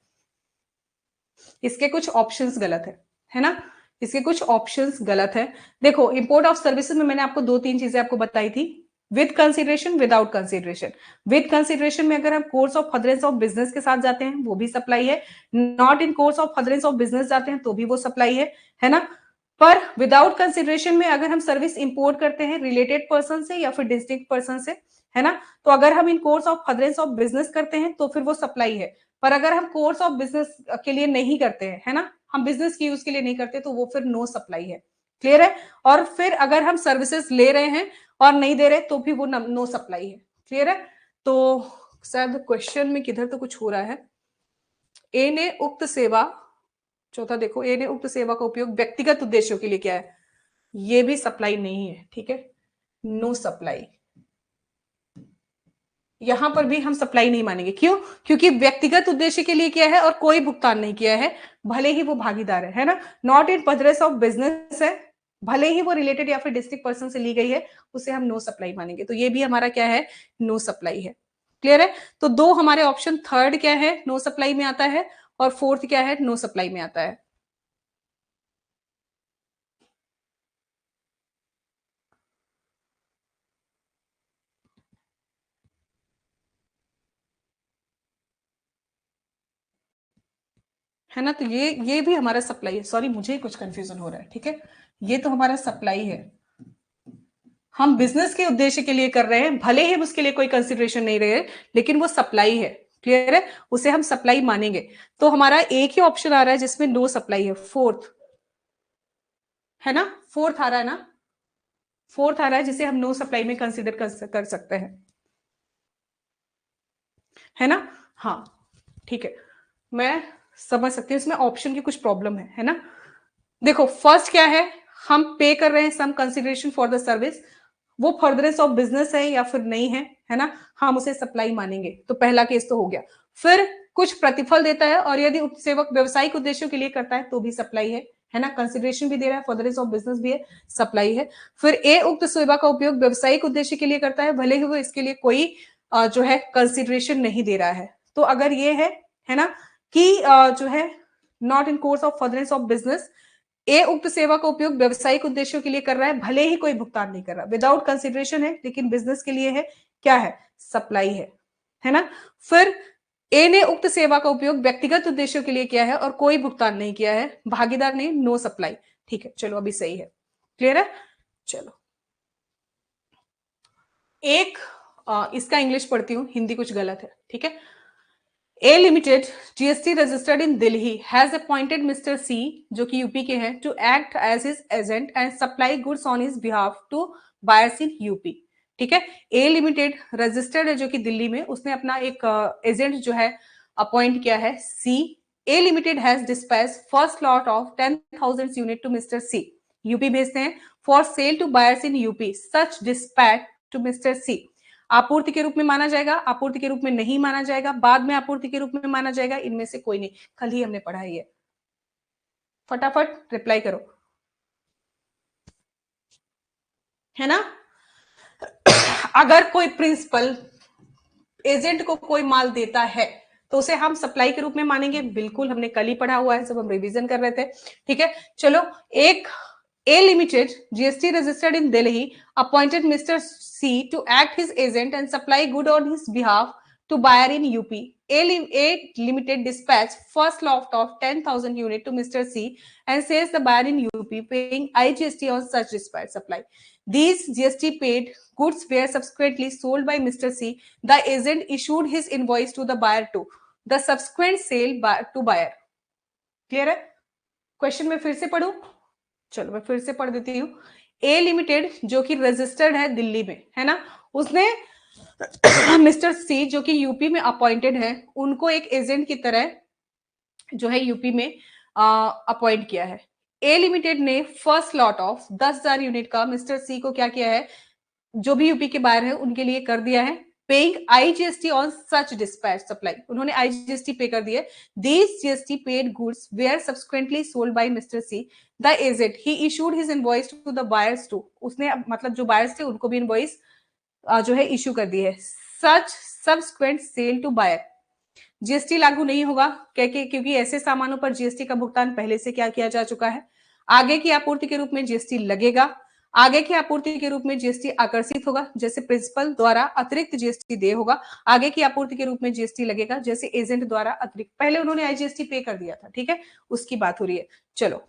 इसके कुछ ऑप्शंस गलत है ना। इसके कुछ ऑप्शंस गलत है। देखो, इंपोर्ट ऑफ सर्विसेज में मैंने आपको दो तीन चीजें आपको बताई थी, with consideration, without consideration. With consideration में अगर हम course of furtherance of business के साथ जाते हैं वो भी सप्लाई है, not in course of furtherance of business जाते हैं तो भी वो सप्लाई है ना। पर विदाउट कंसिडरेशन में अगर हम सर्विस इंपोर्ट करते हैं रिलेटेड पर्सन से या फिर डिस्टिंक्ट पर्सन से, है ना, तो अगर हम in course of furtherance of business करते हैं तो फिर वो सप्लाई है। पर अगर हम कोर्स ऑफ बिजनेस के लिए नहीं करते हैं, है ना, हम बिजनेस की यूज के लिए नहीं करते, तो वो फिर नो सप्लाई है। क्लियर है? और फिर अगर हम सर्विसेज ले रहे हैं और नहीं दे रहे तो भी वो नो सप्लाई है। क्लियर है? तो शायद क्वेश्चन में किधर तो कुछ हो रहा है। ए ने उक्त सेवा, चौथा देखो, ए ने उक्त सेवा का उपयोग व्यक्तिगत उद्देश्यों के लिए किया है, ये भी सप्लाई नहीं है, ठीक है, नो सप्लाई। यहां पर भी हम सप्लाई नहीं मानेंगे। क्यों? क्योंकि व्यक्तिगत उद्देश्य के लिए किया है और कोई भुगतान नहीं किया है, भले ही वो भागीदार है ना। Not in purpose of business है, भले ही वो रिलेटेड या फिर डिस्ट्रिक्ट पर्सन से ली गई है, उसे हम नो सप्लाई मानेंगे। तो ये भी हमारा क्या है, नो सप्लाई है। क्लियर है? तो दो हमारे ऑप्शन, थर्ड क्या है, नो सप्लाई में आता है, और फोर्थ क्या है, नो सप्लाई में आता है ना। तो ये भी हमारा सप्लाई है। सॉरी, मुझे कुछ कंफ्यूजन हो रहा है, ठीक है। ये तो हमारा सप्लाई है, हम बिजनेस के उद्देश्य के लिए कर रहे हैं, भले ही हम उसके लिए कोई कंसिडरेशन नहीं रहे, लेकिन वो सप्लाई है। क्लियर है? उसे हम सप्लाई मानेंगे। तो हमारा एक ही ऑप्शन आ रहा है जिसमें नो सप्लाई है, फोर्थ, है ना। फोर्थ आ रहा है ना, फोर्थ आ रहा है जिसे हम नो सप्लाई में कंसिडर कर सकते हैं, है ना। हाँ, ठीक है, मैं समझ सकती हूँ इसमें ऑप्शन की कुछ प्रॉब्लम है ना। देखो, फर्स्ट क्या है, हम पे कर रहे हैं some consideration for the service, वो फर्दरेंस ऑफ बिजनेस है या फिर नहीं है ना, हम उसे सप्लाई मानेंगे। तो पहला केस तो हो गया। फिर कुछ प्रतिफल देता है, और यदि सेवक व्यवसायिक उद्देश्यों के लिए करता है तो भी सप्लाई है ना। कंसिडरेशन भी दे रहा है, फर्दरेंस ऑफ बिजनेस भी है, सप्लाई है। फिर ए, उक्त सेवा का उपयोग व्यवसायिक उद्देश्य के लिए करता है, भले ही वो इसके लिए कोई जो है कंसिडरेशन नहीं दे रहा है। तो अगर ये है ना, कि जो है not in course of furtherance of business, A, उक्त सेवा का उपयोग व्यवसायिक उद्देश्यों के लिए कर रहा है, भले ही कोई भुगतान नहीं कर रहा, विदाउट कंसिडरेशन है, लेकिन बिजनेस के लिए है, क्या है, सप्लाई है ना। फिर ए ने उक्त सेवा का उपयोग व्यक्तिगत उद्देश्यों के लिए किया है और कोई भुगतान नहीं किया है, भागीदार ने, नो सप्लाई। ठीक है, चलो अभी सही है। क्लियर है? चलो एक इसका इंग्लिश पढ़ती हूँ, हिंदी कुछ गलत है, ठीक है। A Limited, GST registered in Delhi, has appointed Mr. C, जो कि यूपी के हैं, to act as his agent and supply goods on his behalf to buyers in UP. ठीक है, A Limited रजिस्टर्ड है जो कि दिल्ली में, उसने अपना एक एजेंट जो है अपॉइंट किया है, C। A Limited has dispatched first lot of 10,000 unit to Mr. C, UP भेजते हैं, for sale to buyers in UP. Such dispatch to Mr. C आपूर्ति के रूप में माना जाएगा, आपूर्ति के रूप में नहीं माना जाएगा, बाद में आपूर्ति के रूप में माना जाएगा, इनमें से कोई नहीं। कल ही हमने पढ़ा है ये, फटाफट रिप्लाई करो, है ना। अगर कोई प्रिंसिपल एजेंट को कोई माल देता है तो उसे हम सप्लाई के रूप में मानेंगे, बिल्कुल, हमने कल ही पढ़ा हुआ है जब हम रिवीजन कर रहे थे। ठीक है, चलो एक A Limited, GST registered in Delhi, appointed Mr. C to act his agent and supply good on his behalf to buyer in UP. A Limited dispatched first lot of 10,000 unit to Mr. C and says the buyer in UP paying IGST on such dispatch supply. These GST paid goods were subsequently sold by Mr. C. The agent issued his invoice to the buyer too. The subsequent sale to buyer. Clear है? Question में फिर से पढ़ूं? चलो मैं फिर से पढ़ देती हूँ। ए लिमिटेड जो कि रजिस्टर्ड है दिल्ली में, है ना, उसने मिस्टर सी जो कि यूपी में अपॉइंटेड है, उनको एक एजेंट की तरह जो है यूपी में अपॉइंट किया है। ए लिमिटेड ने फर्स्ट लॉट ऑफ 10,000 यूनिट का मिस्टर सी को क्या किया है, जो भी यूपी के बाहर है उनके लिए कर दिया है, paying IGST on such dispatch supply, उन्होंने आईजीएसटी पे कर दिया। These GST paid goods where subsequently sold by mister C, the agent he issued his invoice to the buyers to, उसने मतलब जो बायर्स थे उनको भी इनवॉइस जो है इशू कर दी है। Such subsequent sale to buyer, GST लागू नहीं होगा क्योंकि ऐसे सामानों पर जीएसटी का भुगतान पहले से क्या किया जा चुका है। आगे की आपूर्ति के रूप में जीएसटी लगेगा, आगे की आपूर्ति के रूप में जीएसटी आकर्षित होगा, जैसे प्रिंसिपल द्वारा अतिरिक्त जीएसटी दे होगा, आगे की आपूर्ति के रूप में जीएसटी लगेगा, जैसे एजेंट द्वारा अतिरिक्त, पहले उन्होंने आईजीएसटी पे कर दिया था, ठीक है, उसकी बात हो रही है। चलो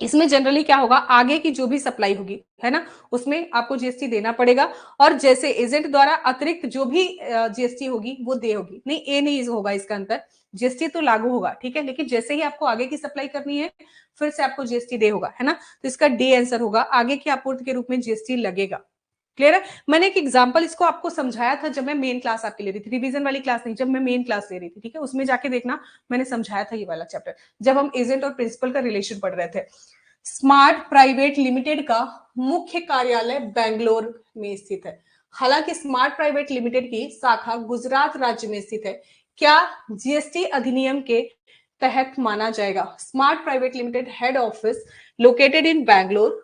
इसमें जनरली क्या होगा, आगे की जो भी सप्लाई होगी, है ना, उसमें आपको जीएसटी देना पड़ेगा, और जैसे एजेंट द्वारा अतिरिक्त जो भी जीएसटी होगी वो दे होगी, नहीं ए नहीं होगा इसका अंतर, जीएसटी तो लागू होगा, ठीक है, लेकिन जैसे ही आपको आगे की सप्लाई करनी है फिर से आपको जीएसटी दे होगा, है ना। तो इसका डी आंसर होगा, आगे की आपूर्ति के रूप में जीएसटी लगेगा। क्लियर है? मैंने एक एग्जांपल इसको आपको समझाया था जब मैं मेन क्लास आपकी ले रही थी, रिवीजन वाली क्लास नहीं, जब मैं मेन क्लास ले रही थी, ठीक है, उसमें जाके देखना, मैंने समझाया था ये वाला चैप्टर, जब हम एजेंट और प्रिंसिपल का रिलेशन पढ़ रहे थे। स्मार्ट प्राइवेट लिमिटेड का मुख्य कार्यालय बेंगलोर में स्थित है। हालांकि स्मार्ट प्राइवेट लिमिटेड की शाखा गुजरात राज्य में स्थित है, क्या जीएसटी अधिनियम के तहत माना जाएगा? Smart private limited head office located in Bangalore,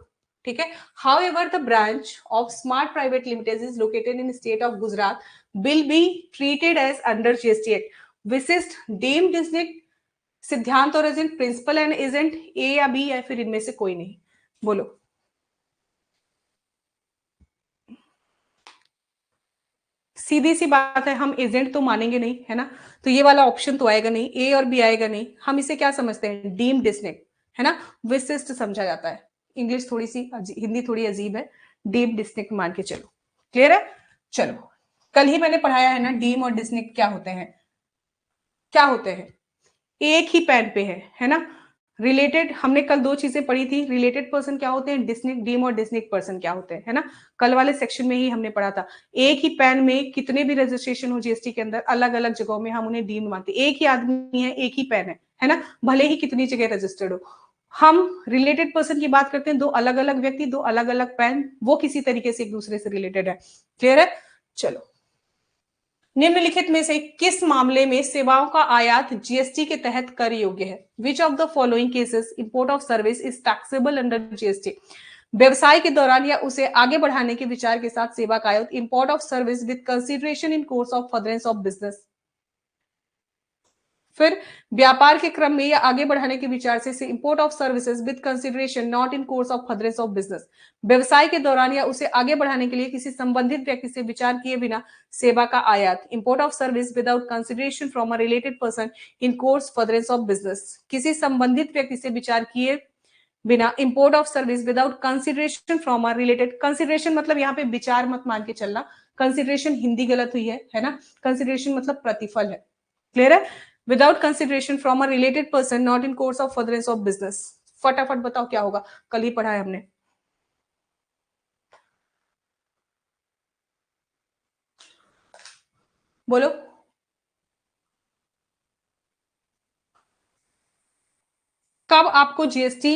ठीक है। However the branch of smart private limited is located in state of Gujarat will be treated as under GST act. विशिष्ट डीम्ड डिस्ट्रिक्ट, सिद्धांत और agent, principal and agent, A या B या फिर इनमें से कोई नहीं? बोलो। सीधी सी बात है, हम एजेंट तो मानेंगे नहीं, है ना, तो ये वाला ऑप्शन तो आएगा नहीं, ए और बी आएगा नहीं। हम इसे क्या समझते हैं? डीम डिस्टिंक्ट, है ना, विशिष्ट समझा जाता है। इंग्लिश थोड़ी सी हिंदी थोड़ी अजीब है, डीम डिस्टिंक्ट मान के चलो। क्लियर है? चलो, कल ही मैंने पढ़ाया है ना, डीम और डिस्टिंक्ट क्या होते हैं? क्या होते हैं? एक ही पैन पे है ना। रिलेटेड, हमने कल दो चीजें पढ़ी थी, रिलेटेड पर्सन क्या होते हैं, डिस्निक डीम और डिस्निक पर्सन क्या होते हैं, है ना। कल वाले सेक्शन में ही हमने पढ़ा था। एक ही पैन में कितने भी रजिस्ट्रेशन हो जीएसटी के अंदर, अलग अलग जगहों में हम उन्हें डीम मानते हैं। एक ही आदमी है, एक ही पैन है ना, भले ही कितनी जगह रजिस्टर्ड हो। हम रिलेटेड पर्सन की बात करते हैं, दो अलग अलग व्यक्ति, दो अलग अलग पैन, वो किसी तरीके से एक दूसरे से रिलेटेड है। क्लियर है? चलो, निम्नलिखित में से किस मामले में सेवाओं का आयात जीएसटी के तहत कर योग्य है? Which of the following cases import of service is taxable under GST? व्यवसाय के दौरान या उसे आगे बढ़ाने के विचार के साथ सेवा का आयात, import of service with consideration in course of furtherance of business. फिर व्यापार के क्रम में या आगे बढ़ाने के विचार से import of services with consideration not in course of furtherance of business. व्यवसाय के दौरान या उसे आगे बढ़ाने के लिए किसी संबंधित व्यक्ति से विचार किए बिना सेवा का आयात, import of service without consideration from a related person in course furtherance of business. किसी संबंधित व्यक्ति से विचार किए बिना import of service without consideration from a related, consideration मतलब यहाँ पे विचार मत मान के चलना, कंसिडरेशन हिंदी गलत हुई है ना, कंसिडरेशन मतलब प्रतिफल है। क्लियर है? Without consideration from a related person not in course of furtherance of business. फटाफट बताओ क्या होगा, कल ही पढ़ा है हमने। बोलो। कब आपको जीएसटी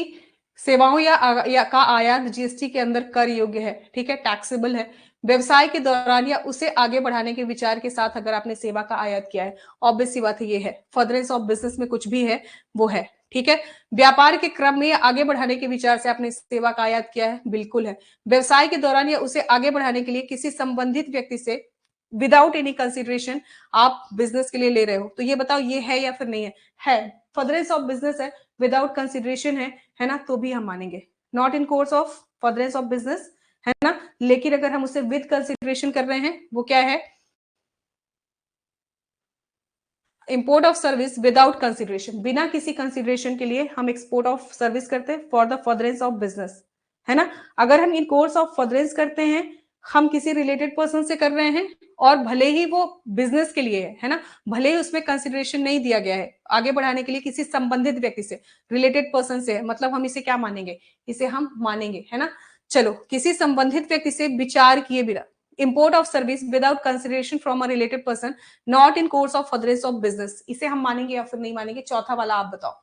सेवाओं या का आयात जीएसटी के अंदर कर योग्य है? ठीक है, टैक्सेबल है। व्यवसाय के दौरान या उसे आगे बढ़ाने के विचार के साथ अगर आपने सेवा का आयात किया है, ऑब्वियस सी बात है ये है। फर्दरेंस ऑफ बिजनेस में कुछ भी है वो है, ठीक है। व्यापार के क्रम में या आगे बढ़ाने के विचार से आपने सेवा का आयात किया है, बिल्कुल है। व्यवसाय के दौरान या उसे आगे बढ़ाने के लिए किसी संबंधित व्यक्ति से विदाउट एनी कंसिडरेशन आप बिजनेस के लिए ले रहे हो, तो ये बताओ ये है या फिर नहीं है? फर्दरेंस ऑफ बिजनेस है, विदाउट कंसिडरेशन है ना, तो भी हम मानेंगे। Not in course of furtherance of business, है ना, लेकिन अगर हम उसे विद कंसिडरेशन कर रहे हैं, वो क्या है? Import of service without consideration, बिना किसी कंसिडरेशन के लिए हम एक्सपोर्ट ऑफ सर्विस करते हैं for the furtherance of business, है ना। अगर हम इन कोर्स ऑफ फर्दरेंस करते हैं, हम किसी रिलेटेड पर्सन से कर रहे हैं, और भले ही वो बिजनेस के लिए है ना, भले ही उसमें कंसिडरेशन नहीं दिया गया है, आगे बढ़ाने के लिए किसी संबंधित व्यक्ति से, रिलेटेड पर्सन से, मतलब हम इसे क्या मानेंगे? इसे हम मानेंगे, है ना। चलो, किसी संबंधित व्यक्ति से विचार किए बिना import of service without consideration from a related person not in course of furtherance of business, इसे हम मानेंगे या फिर नहीं मानेंगे? चौथा वाला आप बताओ।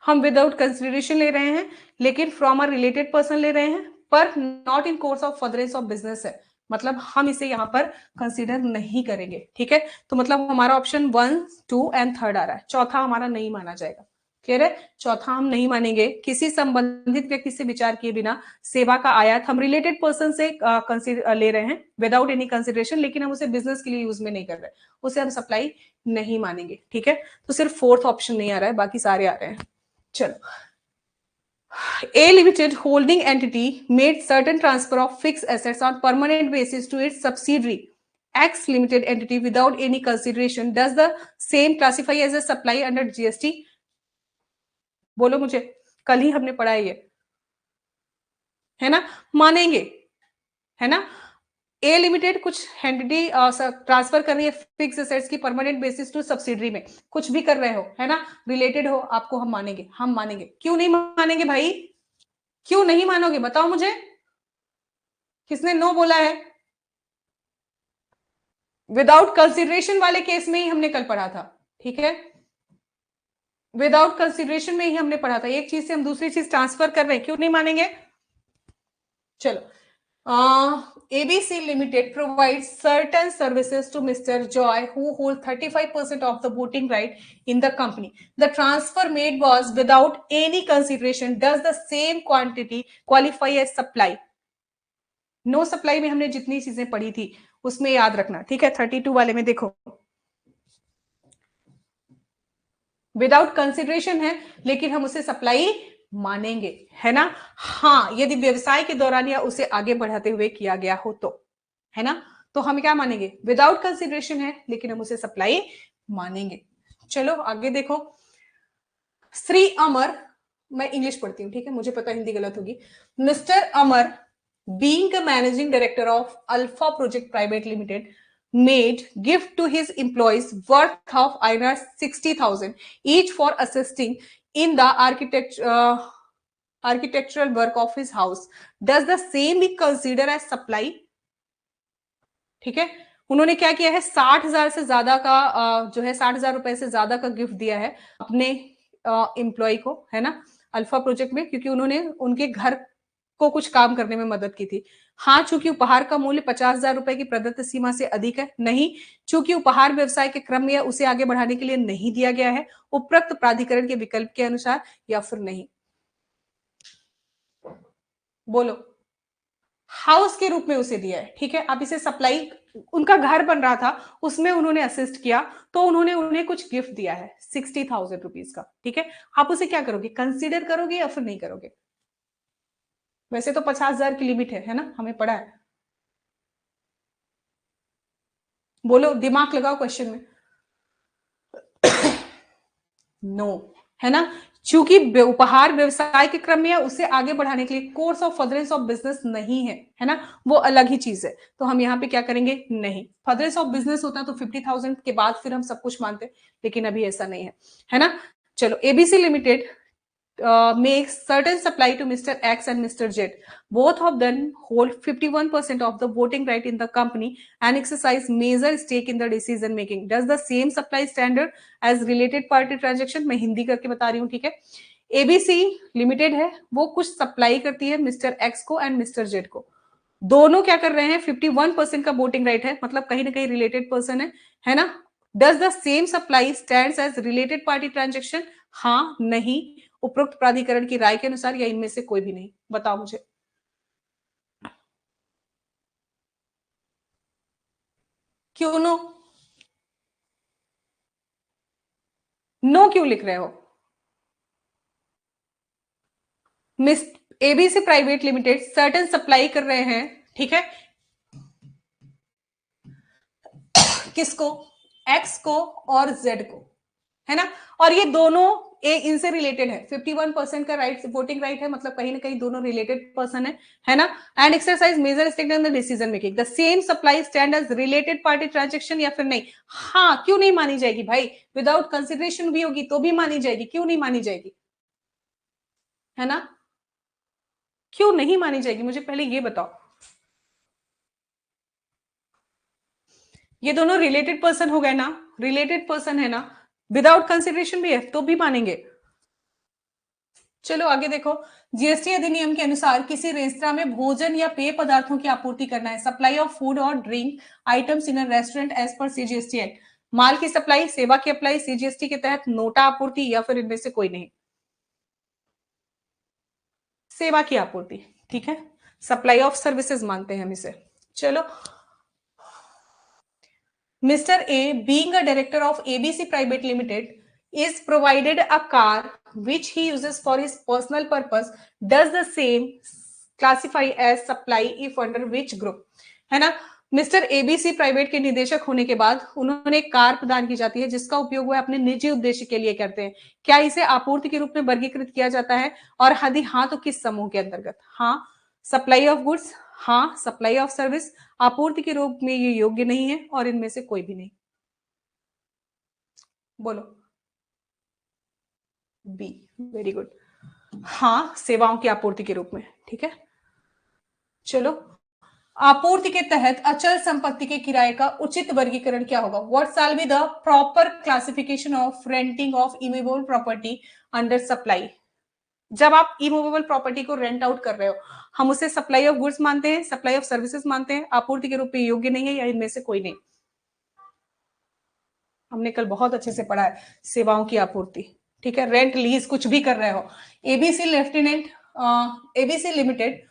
हम विदाउट कंसिडरेशन ले रहे हैं, लेकिन फ्रॉम अ रिलेटेड पर्सन ले रहे हैं, पर not in course of furtherance of business है, मतलब हम इसे यहां पर कंसीडर नहीं करेंगे, ठीक है। तो मतलब हमारा ऑप्शन 1, 2 एंड 3 आ रहा है, चौथा हमारा नहीं माना जाएगा। क्लियर है? चौथा हम नहीं मानेंगे। किसी संबंधित व्यक्ति से विचार किए बिना सेवा का आयात, हम रिलेटेड पर्सन से ले रहे हैं विदाउट एनी कंसिडरेशन, लेकिन हम उसे बिजनेस के लिए यूज में नहीं कर रहे, उसे हम सप्लाई नहीं मानेंगे, ठीक है। तो सिर्फ फोर्थ ऑप्शन नहीं आ रहा है, बाकी सारे आ रहे हैं। चलो, A limited holding entity made certain transfer of fixed assets on permanent basis to its subsidiary X limited entity without any consideration. Does the same classify as a supply under GST? बोलो मुझे, कल ही हमने पढ़ा है ना, मानेंगे, है ना। ए लिमिटेड कुछ एंटिटी ट्रांसफर कर रही है फिक्स एसेट्स की परमानेंट बेसिस टू सब्सिडरी में, कुछ भी कर रहे हो, है ना, रिलेटेड हो, आपको हम मानेंगे, हम मानेंगे। क्यों नहीं मानेंगे भाई? क्यों नहीं मानोगे बताओ मुझे, किसने नो बोला है? विदाउट कंसिडरेशन वाले केस में ही हमने कल पढ़ा था, ठीक है, विदाउट कंसिडरेशन में ही हमने पढ़ा था, एक चीज से हम दूसरी चीज ट्रांसफर कर रहे हैं, क्यों नहीं मानेंगे? चलो, ABC Limited provides certain services to Mr. Joy, who holds 35% of the voting right in the company. The transfer made was without any consideration. Does the same quantity qualify as supply? No supply में हमने जितनी चीजें पढ़ी थी उसमें याद रखना, ठीक है। 32 वाले में देखो, विदाउट कंसिडरेशन है लेकिन हम उसे सप्लाई मानेंगे, है ना। हाँ, यदि व्यवसाय के दौरान या उसे आगे बढ़ाते हुए किया गया हो तो, है ना, तो हम क्या मानेंगे? विदाउट कंसिडरेशन है लेकिन हम उसे सप्लाई मानेंगे। चलो आगे देखो, श्री अमर, मैं इंग्लिश पढ़ती हूँ, ठीक है, मुझे पता हिंदी गलत होगी। Mister Amar, being a managing director of Alpha Project Private Limited, made gift to his employees worth of INR 60,000 each for assisting in the architectural work of his house. Does the same be considered as supply? ठीक है, उन्होंने क्या किया है, 60,000 से ज्यादा का जो है 60,000 रुपए से ज्यादा का गिफ्ट दिया है अपने एम्प्लॉय को, है ना, अल्फा प्रोजेक्ट में, क्योंकि उन्होंने उनके घर को कुछ काम करने में मदद की थी। हाँ, चूंकि उपहार का मूल्य 50,000 रुपए की प्रदत्त सीमा से अधिक है। नहीं, चूंकि उपहार व्यवसाय के क्रम में उसे आगे बढ़ाने के लिए नहीं दिया गया है उपरोक्त प्राधिकरण के विकल्प के अनुसार, या फिर नहीं। बोलो, हाउस के रूप में उसे दिया है, ठीक है। अब इसे सप्लाई, उनका घर बन रहा था उसमें उन्होंने असिस्ट किया तो उन्होंने उन्हें कुछ गिफ्ट दिया है 60,000 रुपीज का, ठीक है। आप उसे क्या करोगे, कंसीडर करोगे या फिर नहीं करोगे? वैसे तो 50,000 की लिमिट है ना, हमें पड़ा है। बोलो, दिमाग लगाओ क्वेश्चन में। नो, है ना, चूंकि उपहार व्यवसाय के क्रम में है उसे आगे बढ़ाने के लिए course of furtherance of business नहीं है ना, वो अलग ही चीज है। तो हम यहाँ पे क्या करेंगे, नहीं। फर्दरेंस ऑफ बिजनेस होता तो 50,000 के बाद फिर हम सब कुछ मानते, लेकिन अभी ऐसा नहीं है ना। चलो, ABC limited makes certain supply to Mr. X and Mr. Z. Both of them hold 51% of the voting right in the company and exercise major stake in the decision making. Does the same supply standard as related party transaction? मैं हिंदी करके बता रही हूँ, ठीक है। ABC limited है, वो कुछ सप्लाई करती है मिस्टर एक्स को एंड मिस्टर जेड को। दोनों क्या कर रहे हैं, 51% का वोटिंग राइट है, मतलब कहीं ना कहीं रिलेटेड पर्सन है ना। Does the same supply stands as related party transaction? हाँ, नहीं, उपरोक्त प्राधिकरण की राय के अनुसार, या इनमें से कोई भी नहीं। बताओ मुझे, क्यों नो? नो क्यों लिख रहे हो? Miss ABC private limited certain supply कर रहे हैं, ठीक है, किसको? एक्स को और जेड को, है ना। और ये दोनों इनसे रिलेटेड है, 51% का राइट, वोटिंग राइट है, मतलब कहीं ना कहीं दोनों रिलेटेड पर्सन है ना। And exercise major stake in the decision making. The same supply stand as related party transaction, या फिर नहीं? हाँ, क्यों नहीं मानी जाएगी भाई? विदाउट कंसिडरेशन भी होगी तो भी मानी जाएगी, क्यों नहीं मानी जाएगी, है ना। क्यों नहीं मानी जाएगी, मुझे पहले ये बताओ। ये दोनों रिलेटेड पर्सन हो गए ना, रिलेटेड पर्सन है ना, विदाउट कंसिडरेशन भी है तो भी मानेंगे। चलो आगे देखो, जीएसटी अधिनियम के अनुसार किसी रेस्तरां में भोजन या पेय पदार्थों की आपूर्ति करना है। Supply of food or drink items in a restaurant as per CGST act. माल की सप्लाई, सेवा की अप्लाई सीजीएसटी के तहत, नोटा आपूर्ति, या फिर इनमें से कोई नहीं? सेवा की आपूर्ति, ठीक है, सप्लाई ऑफ सर्विसेज मानते हैं हम इसे। चलो, Mr. A, being a director of ABC Private Limited, is provided a car which he uses for his personal purpose. Does the same classify as supply if under which group? है ना, mister ABC private के निदेशक होने के बाद उन्होंने एक car प्रदान की जाती है जिसका उपयोग वह अपने निजी उद्देश्य के लिए करते हैं। क्या इसे आपूर्ति के रूप में वर्गीकृत किया जाता है, और यदि हाँ तो किस समूह के अंतर्गत? हाँ, सप्लाई ऑफ गुड्स, हाँ, सप्लाई ऑफ सर्विस, आपूर्ति के रूप में ये योग्य नहीं है, और इनमें से कोई भी नहीं। बोलो, बी, वेरी गुड। हाँ, सेवाओं की आपूर्ति के रूप में, ठीक है। चलो आपूर्ति के तहत अचल संपत्ति के किराए का उचित वर्गीकरण क्या होगा? What shall be the proper classification of renting of immovable property under supply? जब आप इमूवेबल प्रॉपर्टी को रेंट आउट कर रहे हो, हम उसे सप्लाई ऑफ गुड्स मानते हैं, सप्लाई ऑफ सर्विसेज मानते हैं, आपूर्ति के रूप में योग्य नहीं है, या इनमें से कोई नहीं? हमने कल बहुत अच्छे से पढ़ा है सेवाओं की आपूर्ति, ठीक है। रेंट, लीज कुछ भी कर रहे हो, ABC lieutenant ABC limited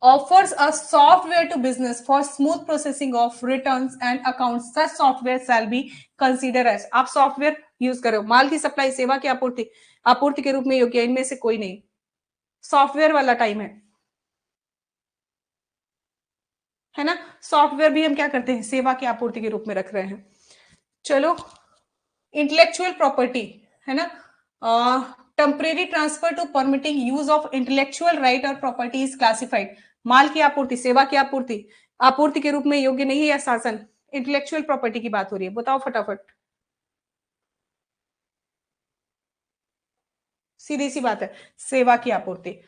offers a software to business for smooth processing of returns and accounts. Such software shall be considered as, आप सॉफ्टवेयर यूज करो, माल की सप्लाई, सेवा की आपूर्ति, आपूर्ति के रूप में योग्य, इनमें से कोई नहीं। सॉफ्टवेयर वाला टाइम है ना। सॉफ्टवेयर भी हम क्या करते हैं, सेवा की आपूर्ति के रूप में रख रहे हैं। चलो, इंटेलेक्चुअल प्रॉपर्टी है ना, temporary transfer to permitting use of intellectual right और प्रॉपर्टी इज क्लासिफाइड। माल की आपूर्ति, सेवा की आपूर्ति, आपूर्ति के रूप में योग्य नहीं है या शासन? इंटेलेक्चुअल प्रॉपर्टी की बात हो रही है, बताओ फटाफट। सीधी सी बात है, सेवा की आपूर्ति।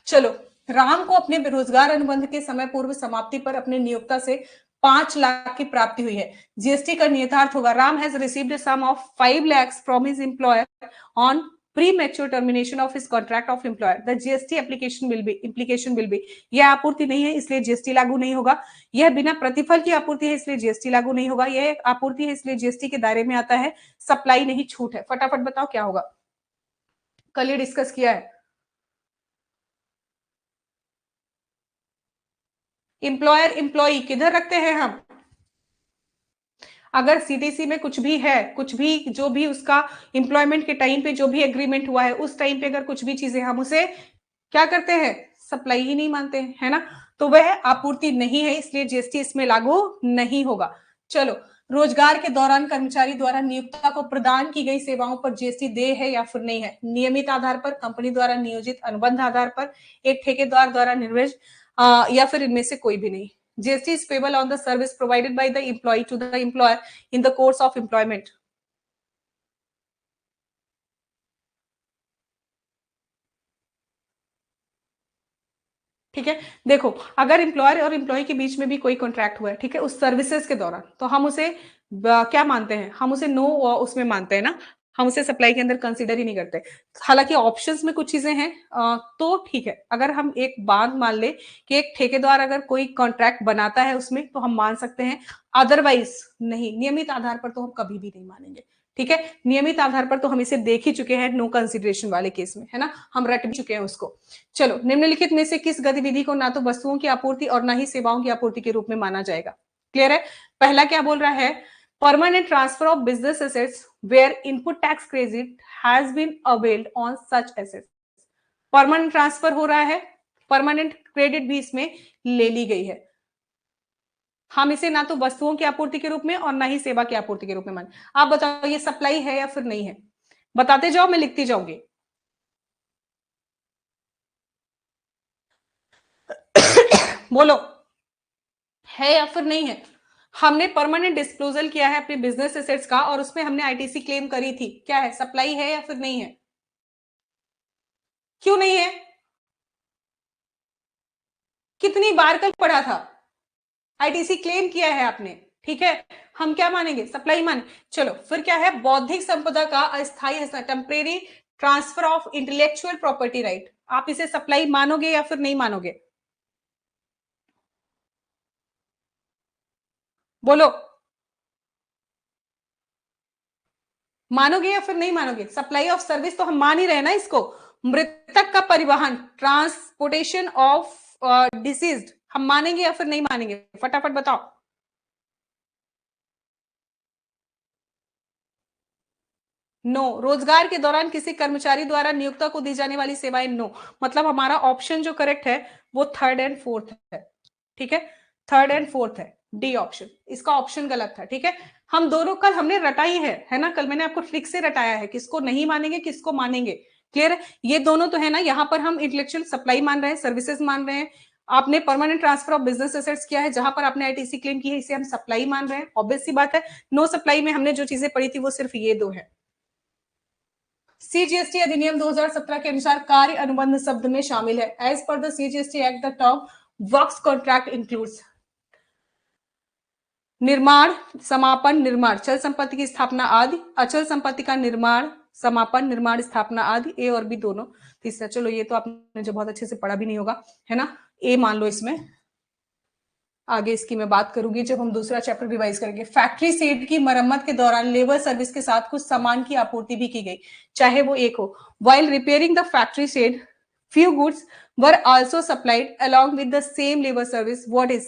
चलो, राम को अपने बेरोजगार अनुबंध के समय पूर्व समाप्ति पर अपने नियोक्ता से 5 लाख की प्राप्ति हुई है। जीएसटी का नियतार्थ होगा, Ram has received a sum of 5 lakhs from his employer on premature termination of his contract of employer. The GST implication will be, यह आपूर्ति नहीं है इसलिए जीएसटी लागू नहीं होगा। यह बिना प्रतिफल की आपूर्ति है इसलिए जीएसटी लागू नहीं होगा। यह आपूर्ति है इसलिए जीएसटी के दायरे में आता है। सप्लाई नहीं, छूट है। फटाफट बताओ क्या होगा, कल ये डिस्कस किया है। एम्प्लॉयर एम्प्लॉई किधर रखते हैं हम? अगर सीटीसी में कुछ भी है, कुछ भी जो भी उसका एम्प्लॉयमेंट के टाइम पे जो भी एग्रीमेंट हुआ है, उस टाइम पे अगर कुछ भी चीजें, हम उसे क्या करते हैं, सप्लाई ही नहीं मानते हैं, है ना। तो वह आपूर्ति नहीं है, इसलिए जीएसटी इसमें लागू नहीं होगा। चलो, रोजगार के दौरान कर्मचारी द्वारा नियोक्ता को प्रदान की गई सेवाओं पर जीएसटी देय है या फिर नहीं है? नियमित आधार पर, कंपनी द्वारा नियोजित अनुबंध आधार पर, एक ठेकेदार द्वारा निर्वेश, या फिर इनमें से कोई भी नहीं। GST is payable on the service provided by the employee to the employer in the course of employment. ठीक है, देखो, अगर एम्प्लॉयर और एम्प्लॉय के बीच में भी कोई कॉन्ट्रैक्ट हुआ है, ठीक है, उस सर्विसेज के दौरान, तो हम उसे क्या मानते हैं, हम उसे नो उसमें मानते हैं ना, हम उसे सप्लाई के अंदर कंसीडर ही नहीं करते। हालांकि ऑप्शंस में कुछ चीजें हैं, तो ठीक है, अगर हम एक बात मान ले कि एक ठेकेदार अगर कोई कॉन्ट्रैक्ट बनाता है उसमें, तो हम मान सकते हैं, अदरवाइज नहीं। नियमित आधार पर तो हम कभी भी नहीं मानेंगे, ठीक है। नियमित आधार पर तो हम इसे देख ही चुके हैं नो कंसिडरेशन वाले केस में, है ना, हम रट भी चुके हैं उसको। चलो, निम्नलिखित में से किस गतिविधि को ना तो वस्तुओं की आपूर्ति और ना ही सेवाओं की आपूर्ति के रूप में माना जाएगा? क्लियर है? पहला क्या बोल रहा है, permanent transfer of business assets where input tax credit has been availed on such assets. Permanent transfer हो रहा है, परमानेंट क्रेडिट भी इसमें ले ली गई है। हम इसे ना तो वस्तुओं की आपूर्ति के रूप में और ना ही सेवा की आपूर्ति के रूप में माने। आप बताओ ये सप्लाई है या फिर नहीं है? बताते जाओ, मैं लिखती जाऊंगी। बोलो, है या फिर नहीं है? हमने परमानेंट डिस्क्लोजल किया है अपने बिजनेस एसेट्स का, और उसमें हमने आईटीसी क्लेम करी थी। क्या है, सप्लाई है या फिर नहीं है? क्यों नहीं है? कितनी बार कल पढ़ा था, आईटीसी क्लेम किया है आपने, ठीक है, हम क्या मानेंगे, सप्लाई माने। चलो, फिर क्या है, बौद्धिक संपदा का अस्थायी temporary transfer of intellectual property right, आप इसे सप्लाई मानोगे या फिर नहीं मानोगे? बोलो, मानोगे या फिर नहीं मानोगे? सप्लाई ऑफ सर्विस तो हम मान ही रहे ना इसको। मृतक का परिवहन, ट्रांसपोर्टेशन ऑफ डिसीज्ड, हम मानेंगे या फिर नहीं मानेंगे? फटाफट बताओ। नो। रोजगार के दौरान किसी कर्मचारी द्वारा नियोक्ता को दी जाने वाली सेवाएं, नो। मतलब हमारा ऑप्शन जो करेक्ट है वो थर्ड एंड फोर्थ है, ठीक है, थर्ड एंड फोर्थ है, डी ऑप्शन, इसका ऑप्शन गलत था, ठीक है। हम दोनों कल हमने रटाई है ना, कल मैंने आपको ट्रिक से रटाया है, किसको नहीं मानेंगे किसको मानेंगे। क्लियर है? ये दोनों तो है ना, यहाँ पर हम इंटेलेक्चुअल सप्लाई मान रहे हैं, सर्विसेज मान रहे हैं। आपने permanent transfer of business assets किया है, जहां पर आपने आईटीसी क्लेम की है, इसे हम सप्लाई मान रहे हैं, ऑब्वियस सी बात है। नो सप्लाई में हमने जो चीजें पढ़ी थी वो सिर्फ ये दो है। सीजीएसटी अधिनियम 2017 के अनुसार कार्य अनुबंध शब्द में शामिल है। As per the CGST act the term works contract includes निर्माण, समापन, निर्माण, चल संपत्ति की स्थापना आदि, अचल संपत्ति का निर्माण, समापन, निर्माण, स्थापना आदि, ए और बी दोनों। तीसरा, चलो ये तो आपने जो बहुत अच्छे से पढ़ा भी नहीं होगा, है ना, ए मान लो इसमें। आगे इसकी मैं बात करूंगी जब हम दूसरा चैप्टर रिवाइज करेंगे। फैक्ट्री सेट की मरम्मत के दौरान लेबर सर्विस के साथ कुछ सामान की आपूर्ति भी की गई, चाहे वो एक हो। While repairing the factory set few goods were also supplied along with the same labor service. What is,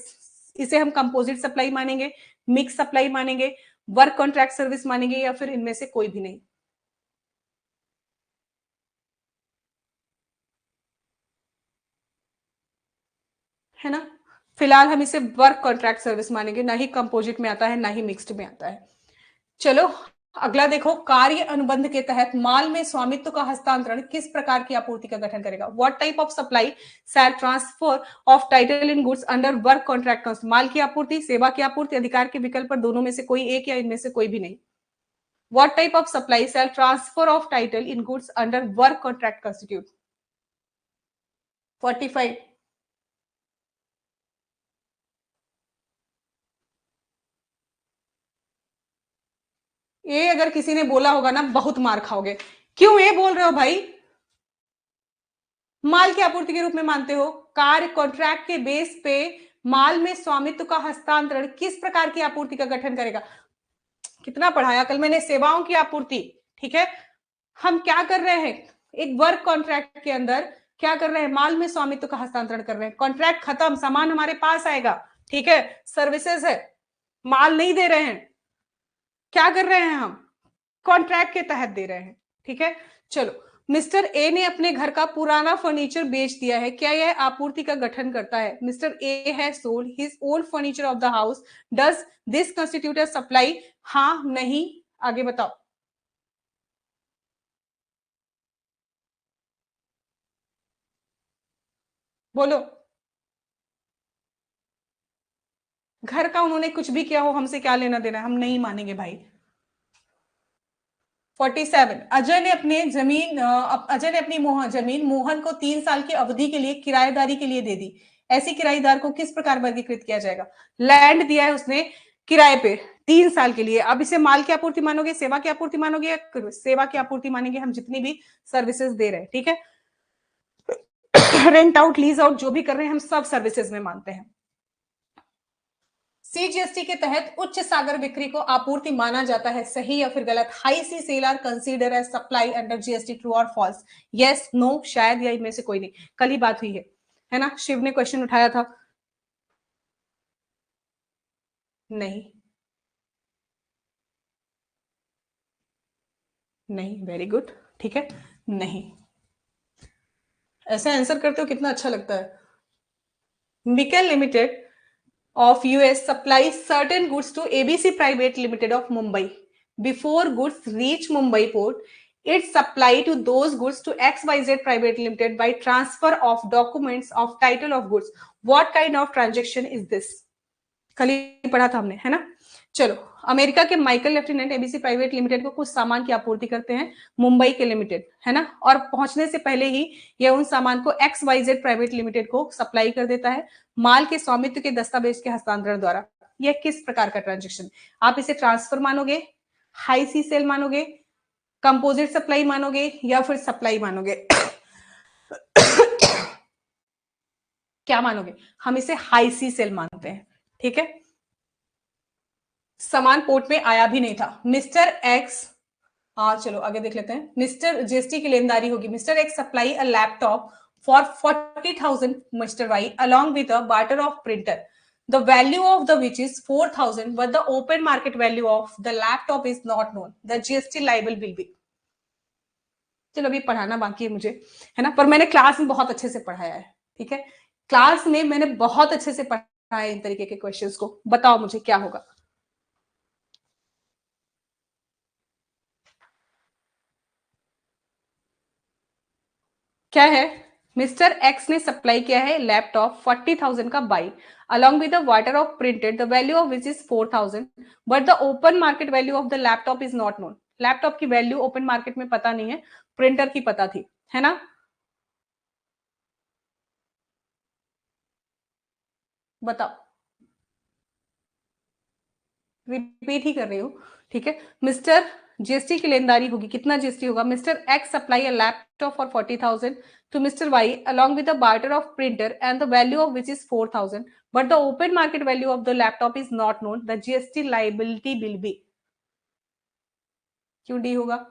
इसे हम कंपोजिट सप्लाई मानेंगे, मिक्स सप्लाई मानेंगे, वर्क कॉन्ट्रैक्ट सर्विस मानेंगे, या फिर इनमें से कोई भी नहीं? है ना, फिलहाल हम इसे वर्क कॉन्ट्रैक्ट सर्विस मानेंगे, ना ही कंपोजिट में आता है ना ही मिक्स्ड में आता है। चलो अगला देखो, कार्य अनुबंध के तहत माल में स्वामित्व का हस्तांतरण किस प्रकार की आपूर्ति का गठन करेगा? What type of supply shall transfer of title in goods under work contract? माल की आपूर्ति, सेवा की आपूर्ति, अधिकार के विकल्प पर दोनों में से कोई एक या इनमें से कोई भी नहीं। What type of supply shall transfer of title in goods under work contract constitute? 45। ये अगर किसी ने बोला होगा ना, बहुत मार खाओगे। क्यों ये बोल रहे हो भाई? माल की आपूर्ति के रूप में मानते हो। कार्य कॉन्ट्रैक्ट के बेस पे माल में स्वामित्व का हस्तांतरण किस प्रकार की आपूर्ति का गठन करेगा? कितना पढ़ाया कल मैंने, सेवाओं की आपूर्ति। ठीक है, हम क्या कर रहे हैं, एक वर्क कॉन्ट्रैक्ट के अंदर क्या कर रहे हैं, माल में स्वामित्व का हस्तांतरण कर रहे हैं। कॉन्ट्रैक्ट खत्म, सामान हमारे पास आएगा, ठीक है, सर्विसेज है, माल नहीं दे रहे हैं। क्या कर रहे हैं हम, कॉन्ट्रैक्ट के तहत दे रहे हैं। ठीक है, चलो, मिस्टर ए ने अपने घर का पुराना फर्नीचर बेच दिया है, क्या यह आपूर्ति का गठन करता है? Mr A has sold his old furniture of the house, does this constitute a supply? हाँ, नहीं, आगे बताओ। बोलो। घर का उन्होंने कुछ भी किया हो, हमसे क्या लेना देना है, हम नहीं मानेंगे भाई। 47, अजय ने अपने जमीन अजय ने अपनी जमीन मोहन को 3 साल की अवधि के लिए किराएदारी के लिए दे दी। ऐसी किराएदार को किस प्रकार वर्गीकृत किया जाएगा? लैंड दिया है उसने किराए पे 3 साल के लिए। अब इसे माल की आपूर्ति मानोगे, सेवा की आपूर्ति मानोगे, या सेवा की आपूर्ति मानेंगे हम जितनी भी सर्विसेज दे रहे हैं। ठीक है, रेंट आउट, लीज आउट, जो भी कर रहे हैं हम सब सर्विसेज में मानते हैं। सीजीएसटी के तहत उच्च सागर बिक्री को आपूर्ति माना जाता है, सही या फिर गलत? High sea sale are consider as supply under GST, true और फॉल्स? यस, नो, शायद, या इनमें से कोई नहीं। कल ही बात हुई है ना, शिव ने क्वेश्चन उठाया था। नहीं, नहीं, वेरी गुड, ठीक है, नहीं। ऐसे आंसर करते हो कितना अच्छा लगता है। Mikel limited of US supplies certain goods to ABC Private Limited of Mumbai. Before goods reach Mumbai port, it supply to those goods to XYZ Private Limited by transfer of documents of title of goods. What kind of transaction is this? कल ही पढ़ा था हमने, है ना। चलो, America के Michael lieutenant ABC private limited को कुछ सामान की आपूर्ति करते हैं, मुंबई के लिमिटेड, है ना, और पहुंचने से पहले ही यह उन सामान को XYZ प्राइवेट लिमिटेड को सप्लाई कर देता है माल के स्वामित्व के दस्तावेज के हस्तांतरण द्वारा। यह किस प्रकार का ट्रांजेक्शन? आप इसे ट्रांसफर मानोगे, हाई सी सेल मानोगे, कंपोजिट सप्लाई मानोगे, या फिर सप्लाई मानोगे? क्या मानोगे? हम इसे हाई सी सेल मानते हैं। ठीक है, सामान पोर्ट में आया भी नहीं था। मिस्टर एक्स, हाँ चलो आगे देख लेते हैं। मिस्टर जीएसटी की लेनदारी होगी। Mister X supply a laptop for 40,000 mister Y along with a barter of printer, the value of the which is 4,000 but the open market value of the laptop is not known, the GST liable will be। चलो अभी पढ़ाना बाकी है मुझे, है ना, पर मैंने क्लास में बहुत अच्छे से पढ़ाया है। ठीक है, क्लास में मैंने बहुत अच्छे से पढ़ाया है इन तरीके के क्वेश्चंस को। बताओ मुझे क्या होगा। क्या है? मिस्टर एक्स ने सप्लाई किया है लैपटॉप 40,000 का by along with the water of printed, the value of which is 4,000 but the open market value of the laptop is not known। Laptop की वैल्यू ओपन मार्केट में पता नहीं है, printer की पता थी, है ना। बताओ, रिपीट ही कर रही हूँ, ठीक है। मिस्टर जीएसटी की लेनदारी होगी, कितना जीएसटी होगा? Mister X supply a laptop for 40,000 to Mr. Y along with the barter of printer and the value of which is 4,000, but the open market value of the laptop is not known. The GST liability will be, क्यों D होगा?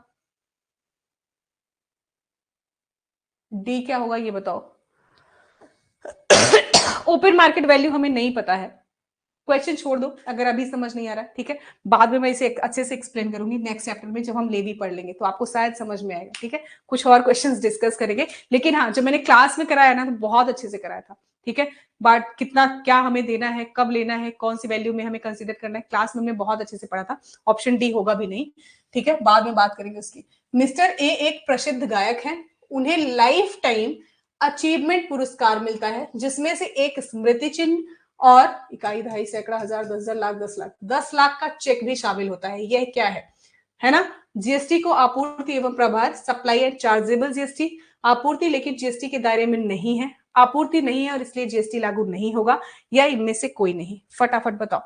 D क्या होगा ये बताओ। Open market value हमें नहीं पता है, क्वेश्चन छोड़ दो अगर अभी समझ नहीं आ रहा, ठीक है। बाद में मैं इसे अच्छे से एक्सप्लेन करूंगी नेक्स्ट चैप्टर में, जब हम लेवी पढ़ लेंगे तो आपको शायद समझ में आएगा, ठीक है। कुछ और क्वेश्चंस डिस्कस करेंगे, लेकिन हाँ जब मैंने क्लास में कराया ना तो बहुत अच्छे से कराया था, ठीक है। बट कितना क्या हमें देना है, कब लेना है, कौन सी वैल्यू में हमें कंसिडर करना है, क्लास में हमने बहुत अच्छे से पढ़ा था। ऑप्शन डी होगा भी नहीं, ठीक है, बाद में बात करेंगे उसकी। मिस्टर ए एक प्रसिद्ध गायक है, उन्हें लाइफ टाइम अचीवमेंट पुरस्कार मिलता है, जिसमें से एक स्मृति चिन्ह और इकाई, दहाई, सैकड़ा, हजार, 10,000, लाख, 10 लाख, 10 लाख का चेक भी शामिल होता है। यह क्या है ना? जीएसटी को आपूर्ति एवं प्रभार, सप्लाई एंड चार्जेबल जीएसटी, आपूर्ति लेकिन जीएसटी के दायरे में नहीं है, आपूर्ति नहीं है और इसलिए जीएसटी लागू नहीं होगा, या इनमें से कोई नहीं। फटाफट बताओ,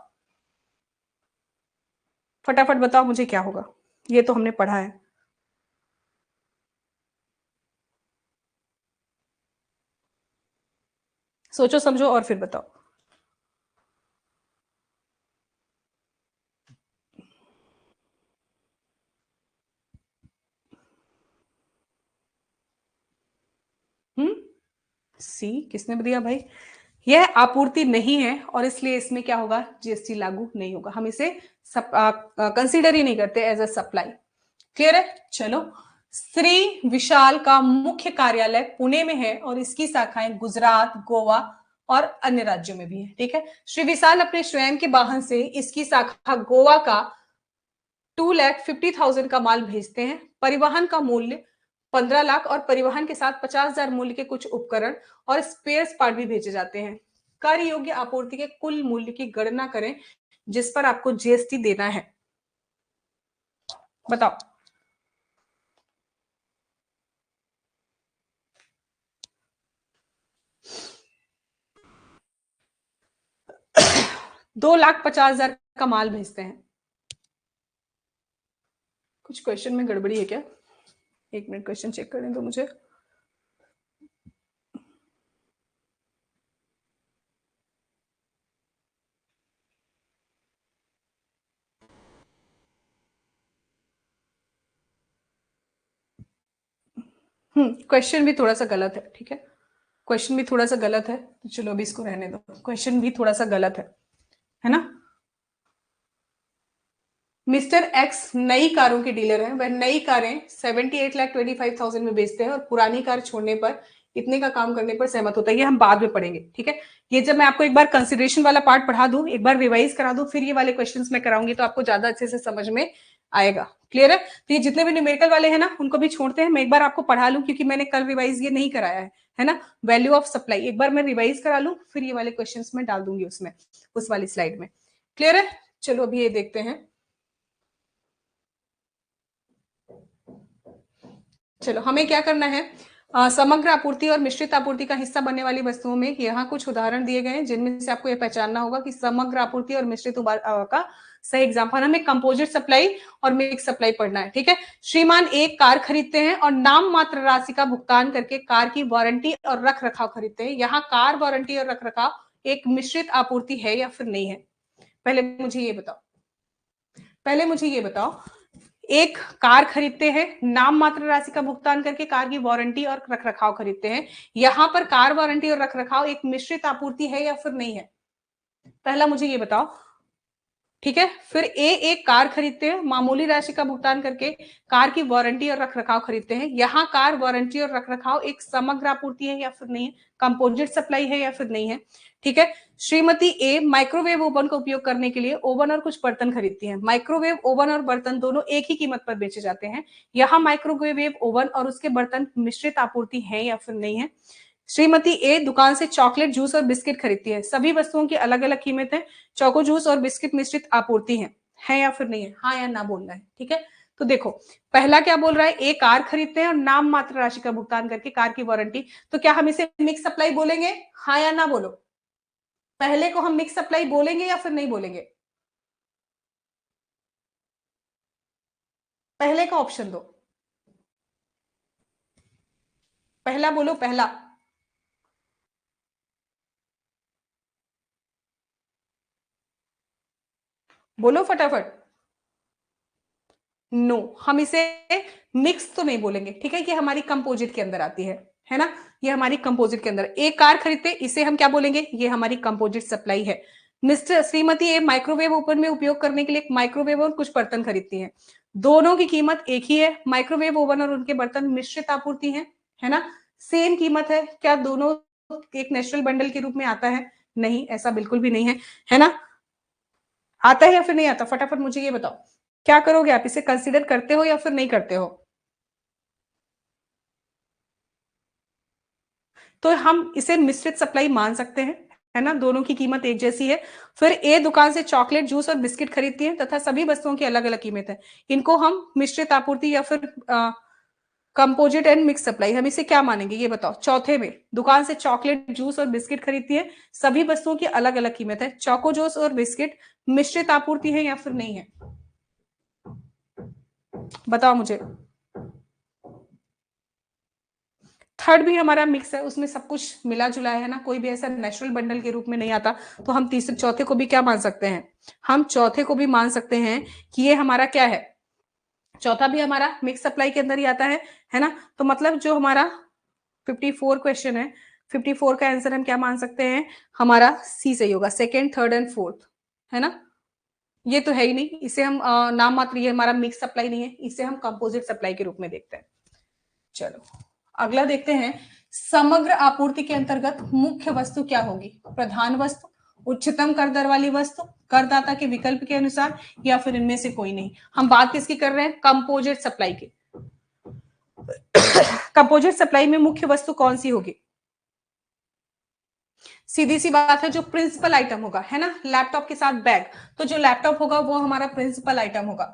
फटाफट बताओ मुझे क्या होगा, ये तो हमने पढ़ा है। सोचो समझो और फिर बताओ। सी किसने दिया भाई? यह आपूर्ति नहीं है और इसलिए इसमें क्या होगा? जीएसटी लागू नहीं होगा, हम इसे कंसीडर ही नहीं करते एज अ सप्लाई। क्लियर है? चलो, श्री विशाल का मुख्य कार्यालय पुणे में है और इसकी शाखाएं गुजरात, गोवा और अन्य राज्यों में भी है, ठीक है। श्री विशाल अपने स्वयं के वाहन से इसकी शाखा गोवा का 2,50,000 का माल भेजते हैं। परिवहन का मूल्य 15 लाख और परिवहन के साथ 50,000 मूल्य के कुछ उपकरण और स्पेयर पार्ट भी भेजे जाते हैं। कर योग्य आपूर्ति के कुल मूल्य की गणना करें जिस पर आपको जीएसटी देना है। बताओ। 2,50,000 का माल भेजते हैं। कुछ क्वेश्चन में गड़बड़ी है क्या? एक मिनट, क्वेश्चन चेक करने दो मुझे। क्वेश्चन भी थोड़ा सा गलत है, ठीक है। क्वेश्चन भी थोड़ा सा गलत है, तो चलो अभी इसको रहने दो। क्वेश्चन भी थोड़ा सा गलत है ना। मिस्टर एक्स नई कारों के डीलर हैं, वह नई कारें 78,25,000 में बेचते हैं और पुरानी कार छोड़ने पर इतने का काम करने पर सहमत होता है। ये हम बाद में पढ़ेंगे, ठीक है। ये जब मैं आपको एक बार कंसिडरेशन वाला पार्ट पढ़ा दूं, एक बार रिवाइज करा दूं, फिर ये वाले क्वेश्चंस मैं कराऊंगी तो आपको ज्यादा अच्छे से समझ में आएगा। क्लियर है? तो ये जितने भी न्यूमेरिकल वाले हैं ना उनको भी छोड़ते हैं, मैं एक बार आपको पढ़ा लूं क्योंकि मैंने कल रिवाइज ये नहीं कराया है ना। वैल्यू ऑफ सप्लाई एक बार मैं रिवाइज करा लूं, फिर ये वाले क्वेश्चन में डाल दूंगी उसमें, उस वाली स्लाइड में। क्लियर है? चलो अभी ये देखते हैं। चलो हमें क्या करना है, समग्र आपूर्ति और मिश्रित आपूर्ति का हिस्सा बनने वाली वस्तुओं में यहाँ कुछ उदाहरण दिए गए हैं जिनमें से आपको यह पहचानना होगा कि समग्र आपूर्ति और मिश्रित का सही एग्जाम्पल। हमें कंपोजिट सप्लाई और मिक्स सप्लाई पढ़ना है, ठीक है। श्रीमान एक कार खरीदते हैं और नाम मात्र राशि का भुगतान करके कार की वारंटी और रख रखाव खरीदते हैं। यहाँ कार, वारंटी और रख रखाव एक मिश्रित आपूर्ति है या फिर नहीं है? पहले मुझे ये बताओ, एक कार खरीदते हैं, नाम मात्र राशि का भुगतान करके कार की वारंटी और रखरखाव खरीदते हैं। यहां पर कार, वारंटी और रखरखाव एक मिश्रित आपूर्ति है या फिर नहीं है? पहला मुझे ये बताओ, ठीक है। फिर एक कार खरीदते हैं, मामूली राशि का भुगतान करके कार की वारंटी और रखरखाव खरीदते हैं। यहाँ कार, वारंटी और रखरखाव एक समग्र आपूर्ति है या फिर नहीं है? कंपोजिट सप्लाई है या फिर नहीं है? ठीक है। श्रीमती ए माइक्रोवेव ओवन का उपयोग करने के लिए ओवन और कुछ बर्तन खरीदती हैं। माइक्रोवेव ओवन और बर्तन दोनों एक ही कीमत पर बेचे जाते हैं। यहाँ माइक्रोवेव ओवन और उसके बर्तन मिश्रित आपूर्ति है या फिर नहीं है? श्रीमती ए दुकान से चॉकलेट, जूस और बिस्किट खरीदती है। सभी वस्तुओं की अलग अलग कीमत है। चौको जूस और बिस्किट मिश्रित आपूर्ति है या फिर नहीं है? हाँ या ना बोलना है, ठीक है। तो देखो पहला क्या बोल रहा है, एक कार खरीदते हैं और नाम मात्र राशि का भुगतान करके कार की वारंटी, तो क्या हम इसे मिक्स सप्लाई बोलेंगे? हाँ या ना बोलो। पहले को हम मिक्स सप्लाई बोलेंगे या फिर नहीं बोलेंगे? पहले का ऑप्शन दो, पहला बोलो, पहला। बोलो फटाफट। नो, हम इसे मिक्स तो नहीं बोलेंगे, ठीक है? ये हमारी कंपोजिट के अंदर आती है ना? ये हमारी कंपोजिट के अंदर, एक कार खरीदते इसे हम क्या बोलेंगे? ये हमारी कंपोजिट सप्लाई है। मिस्टर श्रीमती ए माइक्रोवेव ओवन में उपयोग करने के लिए एक माइक्रोवेव और कुछ बर्तन खरीदती हैं। दोनों की कीमत एक ही है। माइक्रोवेव ओवन और उनके बर्तन मिश्रित आपूर्ति है ना? सेम कीमत है। क्या दोनों एक नेचुरल बंडल के रूप में आता है? नहीं, ऐसा बिल्कुल भी नहीं है ना? आता है या फिर नहीं आता? फटाफट मुझे ये बताओ, क्या करोगे आप? इसे कंसीडर करते हो या फिर नहीं करते हो? तो हम इसे मिश्रित सप्लाई मान सकते हैं, है ना? दोनों की कीमत एक जैसी है। फिर ए दुकान से चॉकलेट, जूस और बिस्किट खरीदती है तथा सभी वस्तुओं की अलग अलग कीमत है। इनको हम मिश्रित आपूर्ति या फिर कंपोजिट एंड मिक्स सप्लाई, हम इसे क्या मानेंगे ये बताओ? चौथे में दुकान से चॉकलेट, जूस और बिस्किट खरीदती है, सभी वस्तुओं की अलग अलग कीमत है। चौको जूस और बिस्किट मिश्रित आपूर्ति है या फिर नहीं है? बताओ मुझे। थर्ड भी हमारा मिक्स है, उसमें सब कुछ मिला जुला है ना, कोई भी ऐसा नेचुरल बंडल के रूप में नहीं आता। तो हम तीसरे चौथे को भी क्या मान सकते हैं? हम चौथे को भी मान सकते हैं कि ये हमारा क्या है? चौथा भी हमारा मिक्स सप्लाई के अंदर ही आता है ना? तो मतलब जो हमारा 54 क्वेश्चन है, 54 का आंसर हम क्या मान सकते हैं? हमारा सी सही होगा, सेकेंड, थर्ड एंड फोर्थ, है ना? ये तो है ही नहीं, इसे हम नाम मात्र, ये हमारा मिक्स सप्लाई नहीं है, इसे हम कंपोजिट सप्लाई के रूप में देखते हैं। चलो अगला देखते हैं। समग्र आपूर्ति के अंतर्गत मुख्य वस्तु क्या होगी? प्रधान वस्तु, उच्चतम कर दर वाली वस्तु, करदाता के विकल्प के अनुसार, या फिर इनमें से कोई नहीं। हम बात किसकी कर रहे हैं? कंपोजिट सप्लाई की। कंपोजिट सप्लाई में मुख्य वस्तु कौन सी होगी? सीधी सी बात है, जो प्रिंसिपल आइटम होगा, है ना? लैपटॉप के साथ बैग, तो जो लैपटॉप होगा वो हमारा प्रिंसिपल आइटम होगा।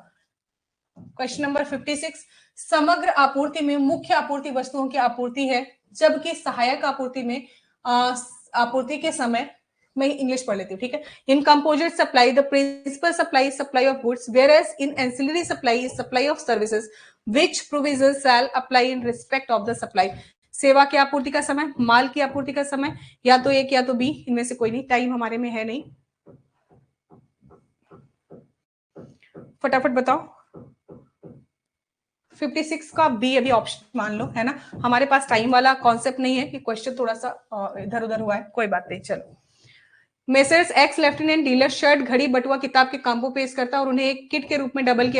क्वेश्चन नंबर 56, समग्र आपूर्ति में मुख्य आपूर्ति वस्तुओं की आपूर्ति है, जबकि सहायक आपूर्ति में आपूर्ति के समय, मैं इंग्लिश पढ़ लेती हूँ, ठीक है? In composite supply the principal supply supply of goods, where as in ancillary supply supply of services, which provision shall apply in respect of the supply. सेवा की आपूर्ति का समय, माल की आपूर्ति का समय, या तो एक या तो बी, इनमें से कोई नहीं। टाइम हमारे में है नहीं, फटाफट बताओ। 56 का बी अभी ऑप्शन मान लो, है ना? हमारे पास टाइम वाला कॉन्सेप्ट नहीं है, कि क्वेश्चन थोड़ा सा इधर उधर हुआ है, कोई बात नहीं। चलो, messrs x lieutenant dealer shirt, घड़ी, बटुआ, किताब के कॉम्बो पेश करता है और उन्हें एक किट के रूप में बंडल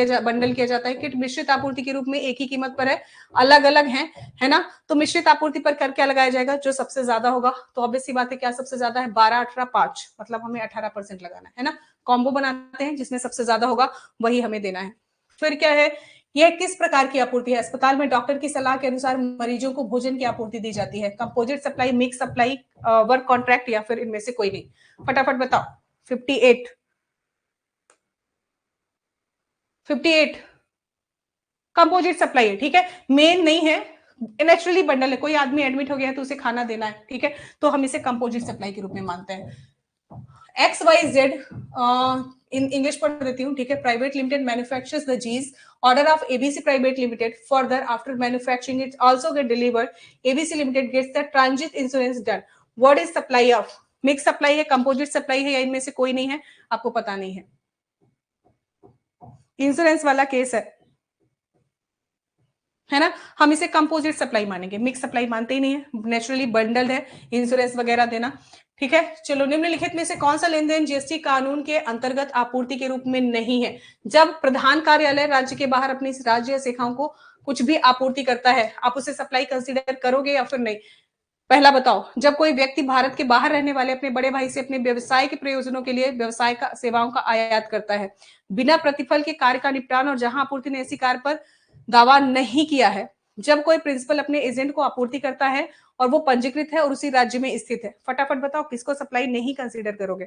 किया जाता है। किट मिश्रित आपूर्ति के रूप में एक ही कीमत पर है, अलग अलग है ना? तो मिश्रित आपूर्ति पर कर क्या लगाया जाएगा? जो सबसे ज्यादा होगा, तो ऑब्वियस सी बात है, क्या सबसे ज्यादा है? 12, 18, 5, मतलब हमें 18% लगाना है ना? कॉम्बो बनाते हैं, जिसमें सबसे ज्यादा होगा वही हमें देना है। फिर क्या है? यह किस प्रकार की आपूर्ति है? अस्पताल में डॉक्टर की सलाह के अनुसार मरीजों को भोजन की आपूर्ति दी जाती है। Composite supply, mix supply, work contract, या फिर इनमें से कोई नहीं। फटाफट बताओ। 58, 58 कंपोजिट सप्लाई है, ठीक है? मेन नहीं है, नेचुरली बंडल है। कोई आदमी एडमिट हो गया है तो उसे खाना देना है, ठीक है? तो हम इसे कंपोजिट सप्लाई के रूप में मानते हैं। X Y Z, in English पढ़ देती हूँ, ठीक है? प्राइवेट लिमिटेड मैन्युफैक्चर्स द जीज, order of ABC private limited, further after manufacturing it also get delivered, ABC limited gets the transit insurance done. What is supply of? Mix supply है, composite supply है, या इनमें से कोई नहीं है? आपको पता नहीं है, इंश्योरेंस वाला केस है ना? हम इसे कंपोजिट सप्लाई मानेंगे, मिक्स सप्लाई मानते ही नहीं है, नेचुरली बंडल्ड है, इंश्योरेंस वगैरह देना, ठीक है? चलो, निम्नलिखित में से कौन सा लेनदेन जीएसटी कानून के अंतर्गत आपूर्ति के रूप में नहीं है? जब प्रधान कार्यालय राज्य के बाहर अपनी राज्य या शाखाओं को कुछ भी आपूर्ति करता है, आप उसे सप्लाई कंसीडर करोगे या फिर नहीं? पहला बताओ। जब कोई व्यक्ति भारत के बाहर रहने वाले अपने बड़े भाई से अपने व्यवसाय के प्रयोजनों के लिए व्यवसाय का सेवाओं का आयात करता है, बिना प्रतिफल के कार्य का निपटान, और जहां आपूर्ति ने ऐसी कार्य पर दावा नहीं किया है। जब कोई प्रिंसिपल अपने एजेंट को आपूर्ति करता है और वो पंजीकृत है और उसी राज्य में स्थित है। फटाफट बताओ, किसको सप्लाई नहीं कंसीडर करोगे?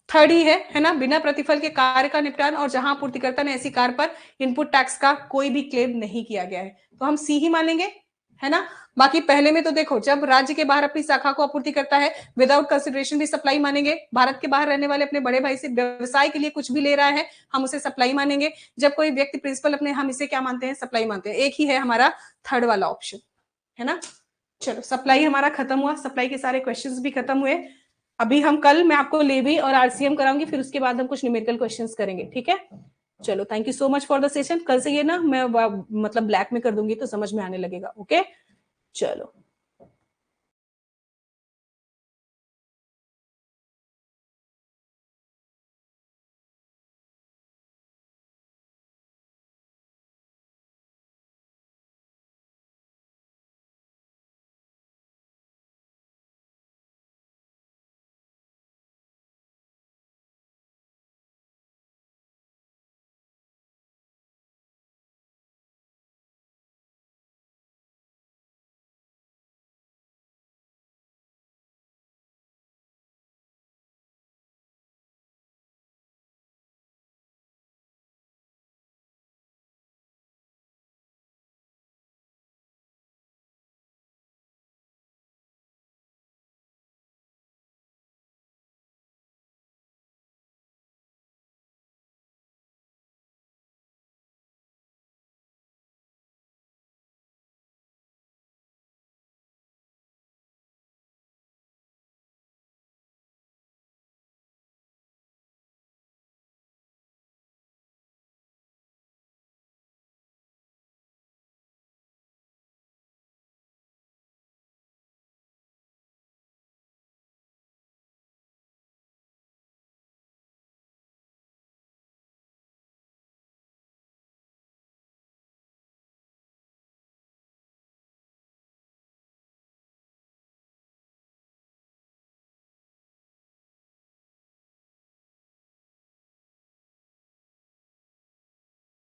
थर्ड ही है ना? बिना प्रतिफल के कार्य का निपटान, और जहां आपूर्तिकर्ता ने ऐसी कार्य पर इनपुट टैक्स का कोई भी क्लेम नहीं किया गया है, तो हम सी ही मानेंगे, है ना। बाकी पहले में तो देखो, जब राज्य के बाहर अपनी शाखा को आपूर्ति करता है विदाउट कंसिडरेशन भी सप्लाई मानेंगे। भारत के बाहर रहने वाले अपने बड़े भाई से व्यवसाय के लिए कुछ भी ले रहा है, हम उसे सप्लाई मानेंगे। जब कोई व्यक्ति प्रिंसिपल अपने, हम इसे क्या मानते हैं, सप्लाई मानते हैं। एक ही है हमारा थर्ड वाला ऑप्शन, है ना। चलो सप्लाई हमारा खत्म हुआ, सप्लाई के सारे क्वेश्चंस भी खत्म हुए। अभी हम कल मैं आपको लेवी और आरसीएम कराऊंगी, फिर उसके बाद हम कुछ न्यूमेरिकल क्वेश्चंस करेंगे, ठीक है। चलो thank you so much for the session. कल से ये ना मैं मतलब ब्लैक में कर दूंगी तो समझ में आने लगेगा। ओके चलो।